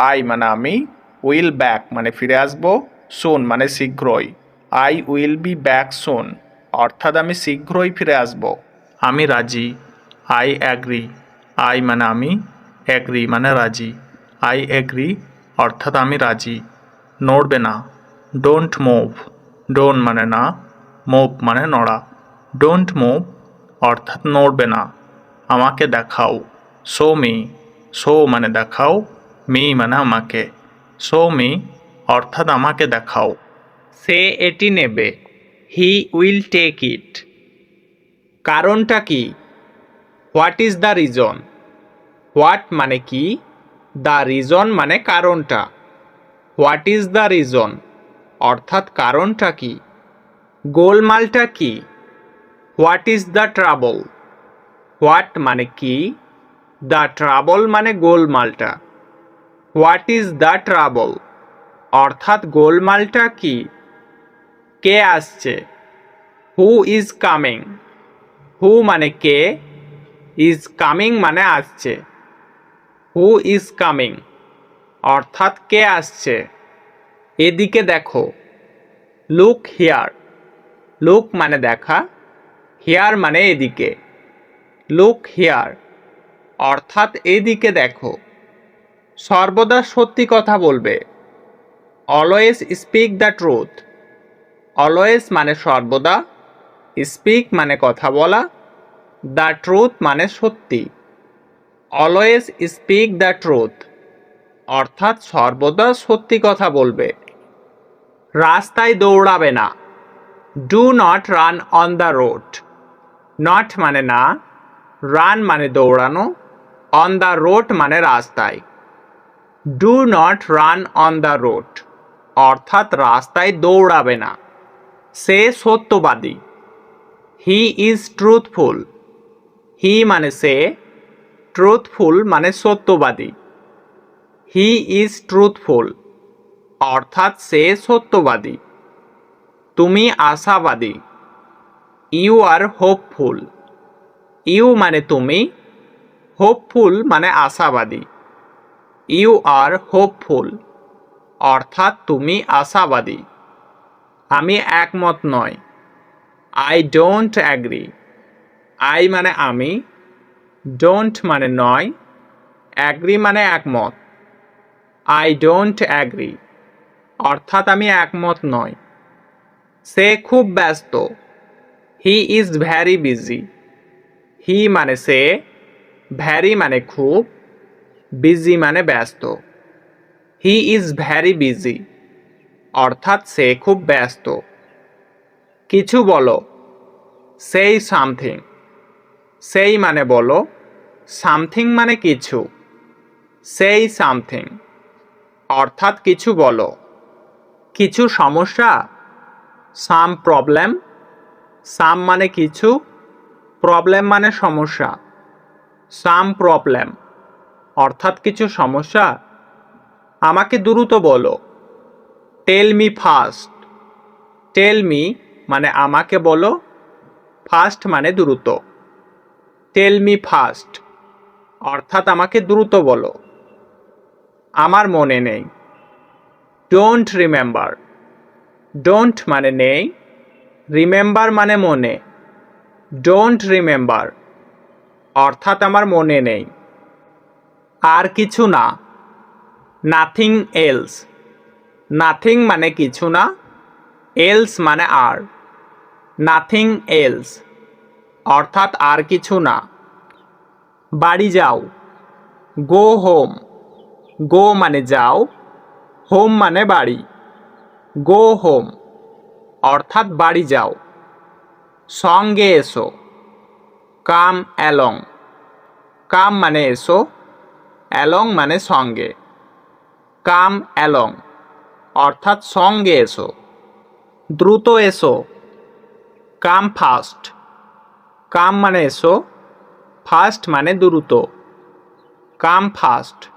Speaker 1: I মানে আমি, উইল ব্যাক মানে ফিরে আসব, সুন মানে শীঘ্রই। I will be back soon অর্থাৎ আমি শীঘ্রই ফিরে আসব। আমি রাজি, আই অ্যাগ্রি। আই মানে আমি, অ্যাগ্রি মানে রাজি। আই অ্যাগ্রি অর্থাৎ আমি রাজি। নড়বে না, ডোন্ট মুভ। ডোন্ট মানে না, মুভ মানে নড়া। ডোন্ট মুভ অর্থাৎ নড়বে না। আমাকে দেখাও, শো মি। শো মানে দেখাও, মি মানে আমাকে। শো মি অর্থাৎ আমাকে দেখাও। সে এটি নেবে, হি উইল টেক ইট। কারণটা কি? What is the reason. What মানে কি, দ্য রিজন মানে কারণটা। হোয়াট ইজ দ্য রিজন অর্থাৎ কারণটা কি। গোলমালটা কি? What is the trouble. What মানে কি, দ্য ট্রাবল মানে গোলমালটা। হোয়াট ইজ দ্য ট্রাবল অর্থাৎ গোলমালটা কি। কে আসছে? Who is coming. হু মানে কে, ইজ কামিং মানে আসছে। হু ইজ কামিং অর্থাৎ কে আসছে। এদিকে দেখো, লুক হিয়ার। লুক মানে দেখা, হিয়ার মানে এদিকে। লুক হিয়ার অর্থাৎ এদিকে দেখো। সর্বদা সত্যি কথা বলবে, always speak the truth. Always মানে সর্বদা, স্পিক মানে কথা বলা, দ্য ট্রুথ মানে সত্যি। অলওয়েজ স্পিক দ্য ট্রুথ অর্থাৎ সর্বদা সত্যি কথা বলবে। রাস্তায় দৌড়াবে না, do not run on the road. Not মানে না, রান মানে দৌড়ানো, অন দ্য রোড মানে রাস্তায়। Do not run on the road অর্থাৎ রাস্তায় দৌড়াবে না। সে সত্যবাদী, হি ইজ ট্রুথফুল। হি মানে সে, ট্রুথফুল মানে সত্যবাদী। হি ইজ ট্রুথফুল অর্থাৎ সে সত্যবাদী। তুমি আশাবাদী। You R hopeful. ইউ মানে তুমি, হোপফুল মানে আশাবাদী। ইউ আর হোপফুল অর্থাৎ তুমি আশাবাদী। আমি একমত নই। I don't agree. আই মানে আমি, ডোন্ট মানে নয়, অ্যাগ্রি মানে একমত। আই ডোন্ট অ্যাগ্রি অর্থাৎ আমি একমত নই। সে খুব ব্যস্ত। He is very busy. He মানে সে, ভ্যারি মানে খুব, বিজি মানে ব্যস্ত। হি ইজ ভ্যারি বিজি অর্থাৎ সে খুব ব্যস্ত। কিছু বলো। সেই সামথিং। সেই মানে বলো, সামথিং মানে কিছু। সেই সামথিং অর্থাৎ কিছু বলো। কিছু সমস্যা। সাম প্রবলেম। সাম মানে কিছু, প্রবলেম মানে সমস্যা। সাম প্রবলেম অর্থাৎ কিছু সমস্যা। আমাকে দ্রুত বলো। Tell me fast. Tell me মানে আমাকে বলো, ফাস্ট মানে দ্রুত। টেল মি ফাস্ট অর্থাৎ আমাকে দ্রুত বলো। আমার মনে নেই। Don't remember. ডোন্ট মানে নেই, রিমেম্বার মানে মনে। ডোন্ট রিমেম্বার অর্থাৎ আমার মনে নেই। আর কিছু না। Nothing else. নাথিং মানে কিছু না, এলস মানে আর। নাথিং এলস অর্থাৎ আর কিছু না। বাড়ি যাও। Go home. গো মানে যাও, হোম মানে বাড়ি। গো হোম অর্থাৎ বাড়ি যাও। সঙ্গে এসো। কাম অ্যালং। কাম মানে এসো, অ্যালং মানে সঙ্গে। কাম অ্যালং অর্থাৎ সঙ্গে এসো। দ্রুত এসো। কাম ফাস্ট। কাম মানে এসো, ফাস্ট মানে দ্রুত। কাম ফাস্ট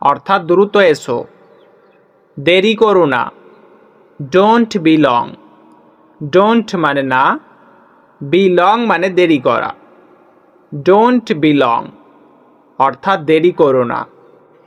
Speaker 1: অর্থাৎ দ্রুত এসো। দেরি করো না। Don't be long. ডোন্ট মানে না, বি লং মানে দেরি করা। ডোন্ট বি লং অর্থাৎ দেরি করো না।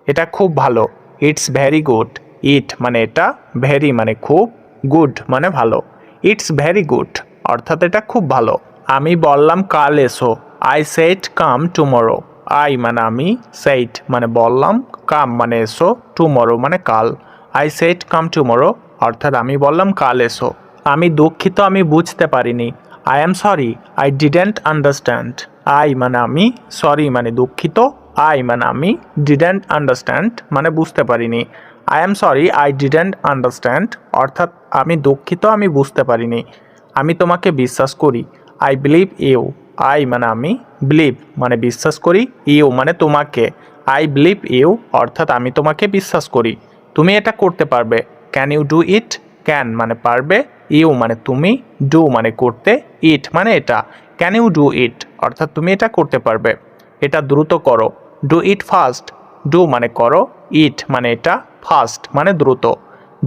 Speaker 1: এটা খুব ভালো। It's very good. ইট মানে এটা, ভেরি মানে খুব, গুড মানে ভালো। ইটস ভেরি গুড অর্থাৎ এটা খুব ভালো। আমি বললাম কাল এসো। I said come tomorrow. I মানে আমি, সেড মানে বললাম, কাম মানে এসো, টুমরো মানে কাল। আই সেড কাম টুমরো অর্থাৎ আমি বললাম কাল এসো। আমি দুঃখিত, আমি বুঝতে পারিনি। I am sorry, I didn't understand. I মানে আমি, সরি মানে দুঃখিত, আই মানে আমি, ডিডেন্ট আন্ডারস্ট্যান্ড মানে বুঝতে পারিনি। I am sorry I didn't understand অর্থাৎ আমি দুঃখিত, আমি বুঝতে পারিনি। আমি তোমাকে বিশ্বাস করি। I believe you. আই মানে আমি, বিলিভ মানে বিশ্বাস করি, ইউ মানে তোমাকে। আই বিলিভ ইউ অর্থাৎ আমি তোমাকে বিশ্বাস করি। তুমি এটা করতে পারবে। Can you do it. Can মানে পারবে, ইউ মানে তুমি, ডু মানে করতে, ইট মানে এটা। ক্যান ইউ ডু ইট অর্থাৎ তুমি এটা করতে পারবে। এটা দ্রুত করো। Do it fast. ডু মানে করো, ইট মানে এটা, ফাস্ট মানে দ্রুত।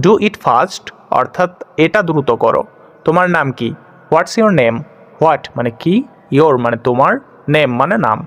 Speaker 1: ডু ইট ফাস্ট অর্থাৎ এটা দ্রুত করো। তোমার নাম কি। What's your name. হোয়াট মানে কি, ইয়োর মানে তোমার, নেম মানে নাম।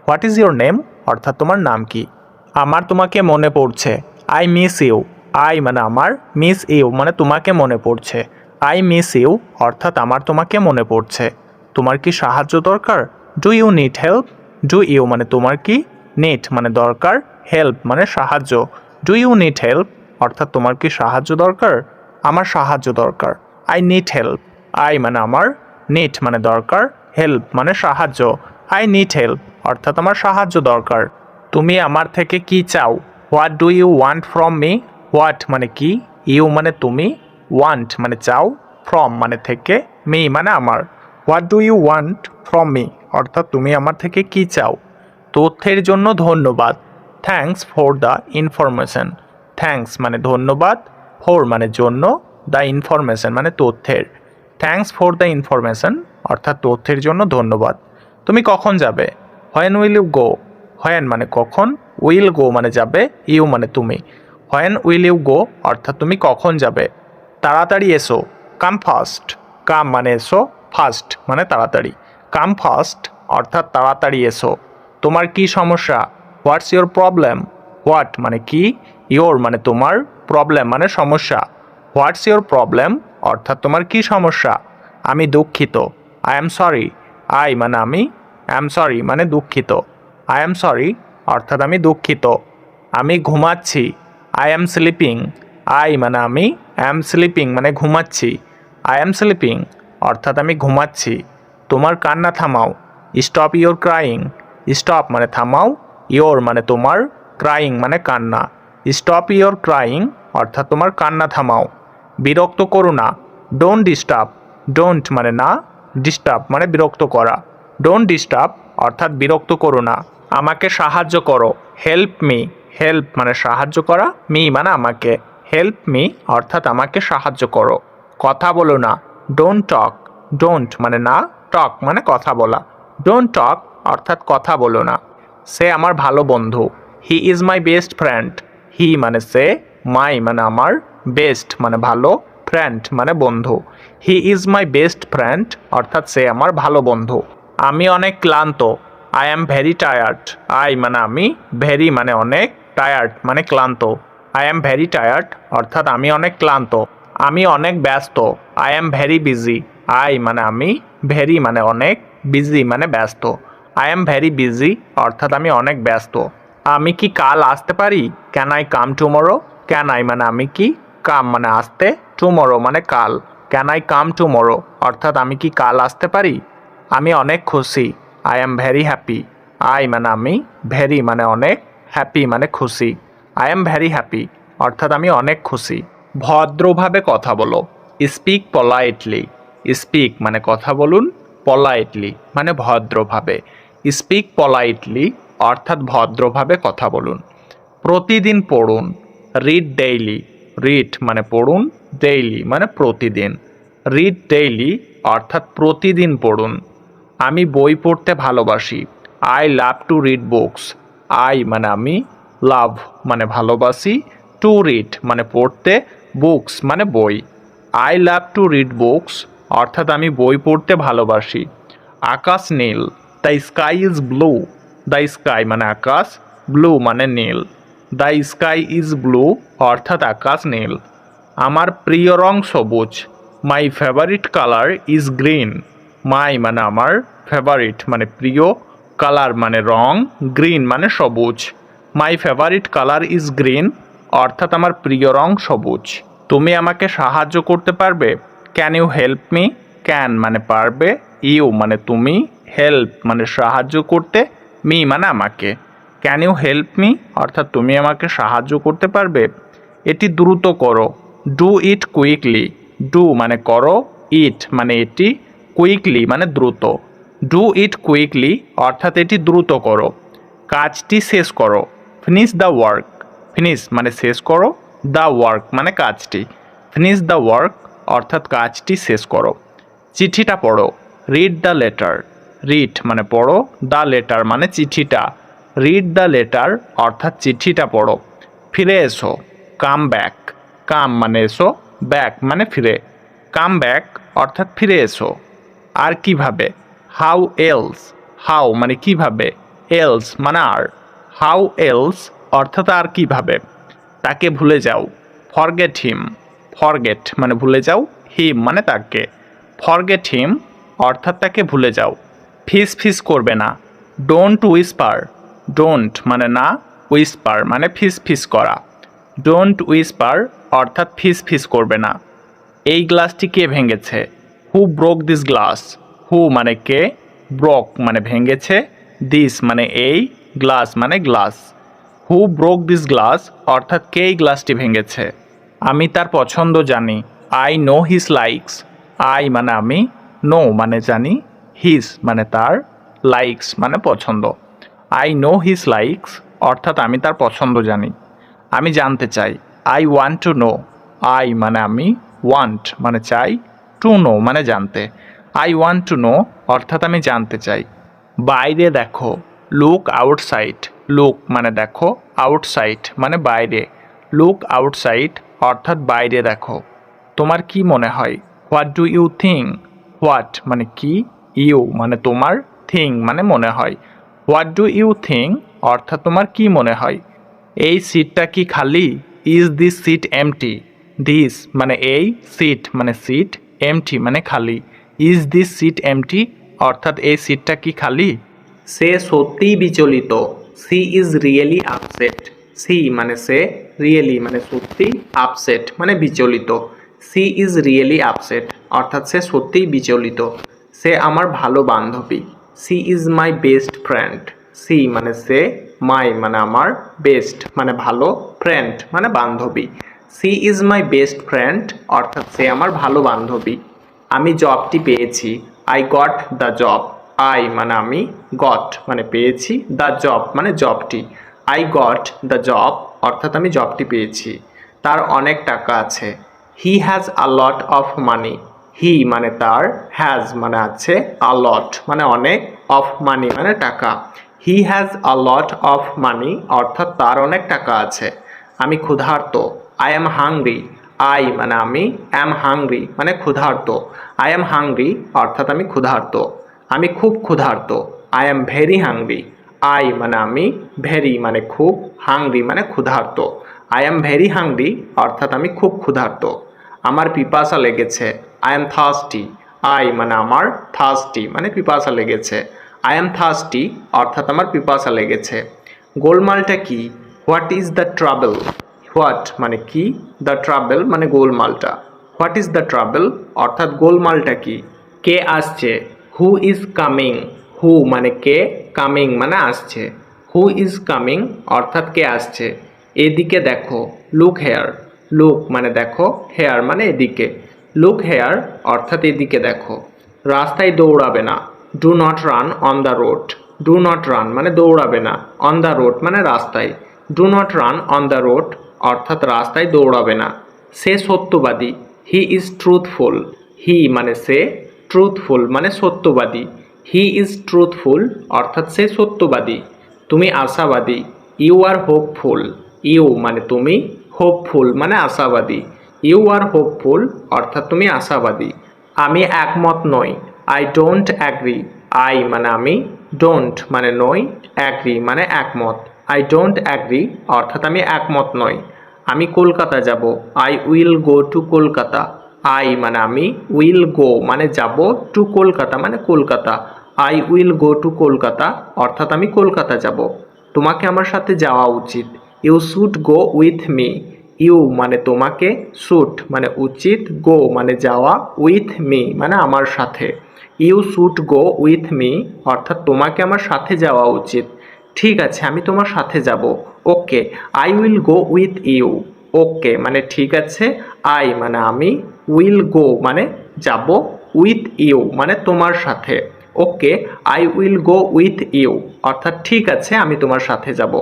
Speaker 1: হোয়াট ইজ ইউর নেম অর্থাৎ তোমার নাম কি। আমার তোমাকে মনে পড়ছে। I miss you. আই মানে আমার, মিস ইউ মানে তোমাকে মনে পড়ছে। আই মিস ইউ অর্থাৎ আমার তোমাকে মনে পড়ছে। তোমার কি সাহায্য দরকার। Do you need help. Do you মানে তোমার কি, নিড মানে দরকার, হেল্প মানে সাহায্য। ডু ইউ নিড হেল্প অর্থাৎ তোমার কি সাহায্য দরকার। আমার সাহায্য দরকার। I need help. আই মানে আমার, নিড মানে দরকার, হেল্প মানে সাহায্য। আই নিড হেল্প অর্থাৎ আমার সাহায্য দরকার। তুমি আমার থেকে কি চাও। What do you want from me. What মানে কি, ইউ মানে তুমি, ওয়ান্ট মানে চাও, ফ্রম মানে থেকে, মি মানে আমার। What do you want from me অর্থাৎ তুমি আমার থেকে কি চাও। তথ্যের জন্য ধন্যবাদ। Thanks for the information. Thanks মানে ধন্যবাদ, ফর মানে জন্য, দ্য ইনফরমেশন মানে তথ্যের। থ্যাঙ্কস ফর দ্য ইনফরমেশন অর্থাৎ তথ্যের জন্য ধন্যবাদ। তুমি কখন যাবে। When will you go. When মানে কখন, উইল গো মানে যাবে, ইউ মানে তুমি। হোয়েন উইল ইউ গো অর্থাৎ তুমি কখন যাবে। তাড়াতাড়ি এসো, কাম ফাস্ট। কাম মানে এসো, ফাস্ট মানে তাড়াতাড়ি। কাম ফাস্ট অর্থাৎ তাড়াতাড়ি এসো। তোমার কি সমস্যা, হোয়াটস ইয়োর প্রবলেম। হোয়াট মানে কি, ইয়োর মানে তোমার, প্রবলেম মানে সমস্যা। হোয়াটস ইয়োর প্রবলেম অর্থাৎ তোমার কি সমস্যা। আমি দুঃখিত, আই এম সরি। আই মানে আমি, অ্যাম সরি মানে দুঃখিত। আই এম সরি অর্থাৎ আমি দুঃখিত। আমি ঘুমাচ্ছি, আই অ্যাম স্লিপিং। আই মানে আমি, অ্যাম স্লিপিং মানে ঘুমাচ্ছি। আই অ্যাম স্লিপিং অর্থাৎ আমি ঘুমাচ্ছি। তোমার কান্না থামাও, স্টপ ইয়োর ক্রাইং। স্টপ মানে থামাও, ইয়োর মানে তোমার, ক্রাইং মানে কান্না। স্টপ ইয়োর ক্রাইং অর্থাৎ তোমার কান্না থামাও। বিরক্ত করো না, ডোন্ট ডিস্টার্ব। ডোন্ট মানে না, ডিস্টার্ব মানে বিরক্ত করা। ডোন্ট ডিস্টার্ব অর্থাৎ বিরক্ত করো না। আমাকে সাহায্য করো, হেল্প মি। হেল্প মানে সাহায্য করা, মি মানে আমাকে। হেল্প মি অর্থাৎ আমাকে সাহায্য করো। কথা বলো না, ডোন্ট টক। ডোন্ট মানে না, টক মানে কথা বলা। ডোন্ট টক অর্থাৎ কথা বলো না। সে আমার ভালো বন্ধু, he is my best friend. He মানে সে, মাই মানে আমার, বেস্ট মানে ভালো, ফ্রেন্ড মানে বন্ধু। He is my best friend অর্থাৎ সে আমার ভালো বন্ধু। আমি অনেক ক্লান্ত, I am very tired. I মানে আমি, ভেরি মানে অনেক, টায়ার্ড মানে ক্লান্ত। আই অ্যাম ভেরি টায়ার্ড অর্থাৎ আমি অনেক ক্লান্ত। আমি অনেক ব্যস্ত, I am very busy. I মানে আমি, ভেরি মানে অনেক, বিজি মানে ব্যস্ত। আই অ্যাম ভেরি বিজি অর্থাৎ আমি অনেক ব্যস্ত। আমি কি কাল আসতে পারি, can I come tomorrow. Can I মানে আমি কি, কাম মানে আসতে, টুমোরো মানে কাল। ক্যান আই কাম টুমোরো অর্থাৎ আমি কি কাল আসতে পারি। আমি অনেক খুশি, I am very happy. I মানে আমি, ভেরি মানে অনেক, হ্যাপি মানে খুশি। আই অ্যাম ভেরি হ্যাপি অর্থাৎ আমি অনেক খুশি। ভদ্রভাবে কথা বলো, স্পিক পলাইটলি। স্পিক মানে কথা বলুন, পলাইটলি মানে ভদ্রভাবে। স্পিক পলাইটলি অর্থাৎ ভদ্রভাবে কথা বলুন। প্রতিদিন পড়ুন, রিড ডেইলি। রিড মানে পড়ুন, ডেইলি মানে প্রতিদিন। রিড ডেইলি অর্থাৎ প্রতিদিন পড়ুন। আমি বই পড়তে ভালোবাসি, I love to read books. I মানে আমি, লাভ মানে ভালোবাসি, টু রিড মানে পড়তে, বুকস মানে বই। I love to read books অর্থাৎ আমি বই পড়তে ভালোবাসি। আকাশ নীল, the sky is blue. The sky মানে আকাশ, ব্লু মানে নীল। দ্য স্কাই ইজ ব্লু অর্থাৎ আকাশ নীল। আমার প্রিয় রং সবুজ, my favourite colour is green. My মানে আমার, ফেভারিট মানে প্রিয়, কালার মানে রং, গ্রিন মানে সবুজ। My favourite colour is green অর্থাৎ আমার প্রিয় রং সবুজ। তুমি আমাকে সাহায্য করতে পারবে, can you help me. Can মানে পারবে, ইউ মানে তুমি, হেল্প মানে সাহায্য করতে, মি মানে আমাকে। ক্যান ইউ হেল্প মি অর্থাৎ তুমি আমাকে সাহায্য করতে পারবে। এটি দ্রুত করো, ডু ইট কুইকলি। ডু মানে করো, ইট মানে এটি, কুইকলি মানে দ্রুত। ডু ইট কুইকলি অর্থাৎ এটি দ্রুত করো। কাজটি শেষ করো, ফিনিশ দ্য ওয়ার্ক। ফিনিশ মানে শেষ করো, দ্য ওয়ার্ক মানে কাজটি। ফিনিশ দ্য ওয়ার্ক অর্থাৎ কাজটি শেষ করো। চিঠিটা পড়ো, রিড দ্য লেটার। রিড মানে পড়ো, দ্য লেটার মানে চিঠিটা। রিড দ্য লেটার অর্থাৎ চিঠিটা পড়ো। ফিরে এসো, কাম ব্যাক। কাম মানে এসো, ব্যাক মানে ফিরে। কাম ব্যাক অর্থাৎ ফিরে এসো। আর কিভাবে, হাউ এলস। হাউ মানে কিভাবে, এলস মানে আর। হাউ এলস অর্থাৎ আর কিভাবে। তাকে ভুলে যাও, ফরগেট হিম। ফরগেট মানে ভুলে যাও, হিম মানে তাকে। ফরগেট হিম অর্থাৎ তাকে ভুলে যাও। ফিস ফিস করবে না, ডোন্ট উইসপার। ডোন্ট মানে না, উইসপার মানে ফিস ফিস করা। ডোন্ট উইসপার অর্থাৎ ফিস ফিস করবে না। এই গ্লাসটি কে ভেঙেছে, হু ব্রোক দিস গ্লাস। হু মানে কে, ব্রোক মানে ভেঙেছে, দিস মানে এই, গ্লাস মানে glass. Who broke this glass অর্থাৎ কে এই গ্লাসটি ভেঙেছে। আমি তার পছন্দ জানি, I know his likes. I মানে আমি, নো মানে জানি, হিজ মানে তার, লাইকস মানে পছন্দ। আই নো হিজ লাইকস অর্থাৎ আমি তার পছন্দ জানি। আমি জানতে চাই, I want to know. I মানে আমি, ওয়ান্ট মানে চাই, টু নো মানে জানতে। আই ওয়ান্ট টু নো অর্থাৎ আমি জানতে চাই। বাইরে দেখো, লুক আউটসাইড। লুক মানে দেখো, আউটসাইড মানে বাইরে। লুক আউটসাইড অর্থাৎ বাইরে দেখো। তোমার কি মনে হয়? What do you think? What মানে কি, ইউ মানে তোমার, থিং মানে মনে হয়। হোয়াট ডু ইউ থিঙ্ক অর্থাৎ তোমার কি মনে হয়? এই সিটটা কি খালি? Is this seat empty? This মানে এই, সিট মানে সিট, এমটি মানে খালি। ইজ দিস সিট এমটি অর্থাৎ এই সিটটা কি খালি? সে সত্যিই বিচলিত। She is really upset. She মানে সে, রিয়েলি মানে সত্যি, আপসেট মানে বিচলিত। সি ইজ রিয়েলি আপসেট অর্থাৎ সে সত্যিই বিচলিত। সে আমার ভালো বান্ধবী। She is my best friend. She মানে সে, মাই মানে আমার, বেস্ট মানে ভালো, ফ্রেন্ড মানে বান্ধবী। She is my best friend অর্থাৎ সে আমার ভালো বান্ধবী। আমি জবটি পেয়েছি। I got the job. I মানে আমি, গট মানে পেয়েছি, দ্য জব মানে জবটি। আই গট দ্য জব অর্থাৎ আমি জবটি পেয়েছি। তার অনেক টাকা আছে। He has a lot of money. হি মানে তার, হ্যাজ মানে আছে, আ লট মানে অনেক, অফ মানি মানে টাকা। He has a lot of money অর্থাৎ তার অনেক টাকা আছে। আমি ক্ষুধার্ত। I am hungry. আই মানে আমি, অ্যাম হাংরি মানে ক্ষুধার্ত। আই অ্যাম হাংরি অর্থাৎ আমি ক্ষুধার্ত। আমি খুব ক্ষুধার্ত। I am very hungry. I মানে আমি, ভেরি মানে খুব, হাংরি মানে ক্ষুধার্ত। আই অ্যাম ভেরি হাংরি অর্থাৎ আমি খুব ক্ষুধার্ত। আমার পিপাসা লেগেছে। I am thirsty. আই মানে আমার, থার্স্টি মানে পিপাসা লেগেছে। আই অ্যাম থার্স্টি অর্থাৎ আমার পিপাসা লেগেছে। গোলমালটা কি? What is the trouble? What মানে কি, দ্য ট্রাবল মানে গোলমালটা। হোয়াট ইজ দ্য ট্রাবল অর্থাৎ গোলমালটা কি? কে আসছে? Who is coming? হু মানে কে, কামিং মানে আসছে। হু ইজ কামিং অর্থাৎ কে আসছে। এদিকে দেখো। Look hair. লুক মানে দেখো, হেয়ার মানে এদিকে। লুক হেয়ার অর্থাৎ এদিকে দেখো। রাস্তায় দৌড়াবে না। Do not run on the road. Do not run মানে দৌড়াবে না, অন দ্য রোড মানে রাস্তায়। Do not run on the road অর্থাৎ রাস্তায় দৌড়াবে না। সে সত্যবাদী। He is truthful. হি মানে সে, ট্রুথফুল মানে সত্যবাদী। হি ইজ ট্রুথফুল অর্থাৎ সে সত্যবাদী। তুমি আশাবাদী। You R hopeful. ইউ মানে তুমি, হোপফুল মানে আশাবাদী। ইউ আর হোপফুল অর্থাৎ তুমি আশাবাদী। আমি একমত নই। I don't agree. আই মানে আমি, ডোন্ট মানে নই, অ্যাগ্রি মানে একমত। আই ডোন্ট অ্যাগ্রি অর্থাৎ আমি একমত নই। আমি কলকাতা যাব। I will go to Kolkata. I মানে আমি, উইল গো মানে যাব, টু কলকাতা মানে Kolkata. I will go to Kolkata অর্থাৎ আমি কলকাতা যাব। তোমাকে আমার সাথে যাওয়া উচিত। You should go with me. You মানে তোমাকে, শুড মানে উচিত, গো মানে যাওয়া, উইথ মি মানে আমার সাথে। You should go with me অর্থাৎ তোমাকে আমার সাথে যাওয়া উচিত। ঠিক আছে, আমি তোমার সাথে যাব। Okay, I will go with you. Okay মানে ঠিক আছে, আই মানে আমি, উইল গো মানে যাব, উইথ ইউ মানে তোমার সাথে। Okay, I will go with you অর্থাৎ ঠিক আছে, আমি তোমার সাথে যাব।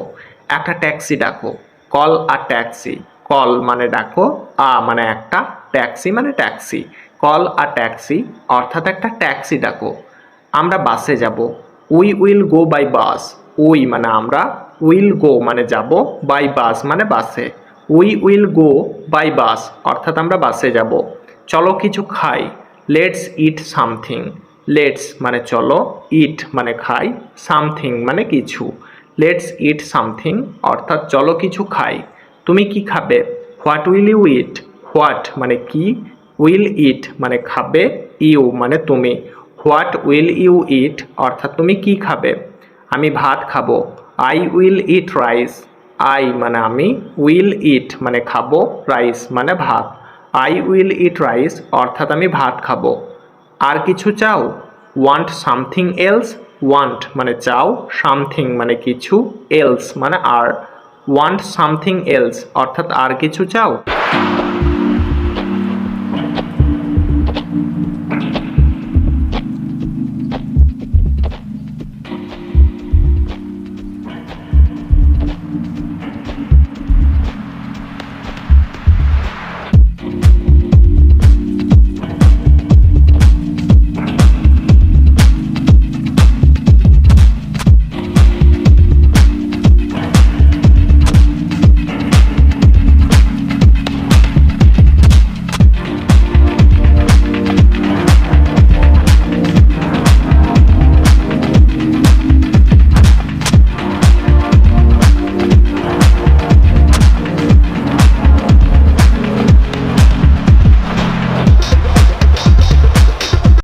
Speaker 1: একটা ট্যাক্সি ডাকো। কল আ ট্যাক্সি। কল মানে ডাকো, আ মানে একটা, ট্যাক্সি মানে ট্যাক্সি। কল আ ট্যাক্সি অর্থাৎ একটা ট্যাক্সি ডাকো। আমরা বাসে যাব। We will go by bus. We মানে আমরা, উইল গো মানে যাব, বাই বাস মানে বাসে। We will go by bus অর্থাৎ আমরা বাসে যাব। চলো কিছু খাই। Let's eat something. লেটস মানে চলো, ইট মানে খাই, সামথিং মানে কিছু। লেটস ইট সামথিং অর্থাৎ চলো কিছু খাই। তুমি কি খাবে? What will you eat? What মানে কি, উইল ইট মানে খাবে, ইউ মানে তুমি। হোয়াট উইল ইউ ইট অর্থাৎ তুমি কি খাবে? আমি ভাত খাবো। I will eat rice. I মানে আমি, উইল ইট মানে খাবো, রাইস মানে ভাত। আই উইল ইট রাইস অর্থাৎ আমি ভাত খাবো। আর কিছু চাও? Want something else. ওয়ান্ট মানে চাও, সামথিং মানে কিছু, এলস মানে আর। ওয়ান্ট সামথিং এলস অর্থাৎ আর কিছু চাও।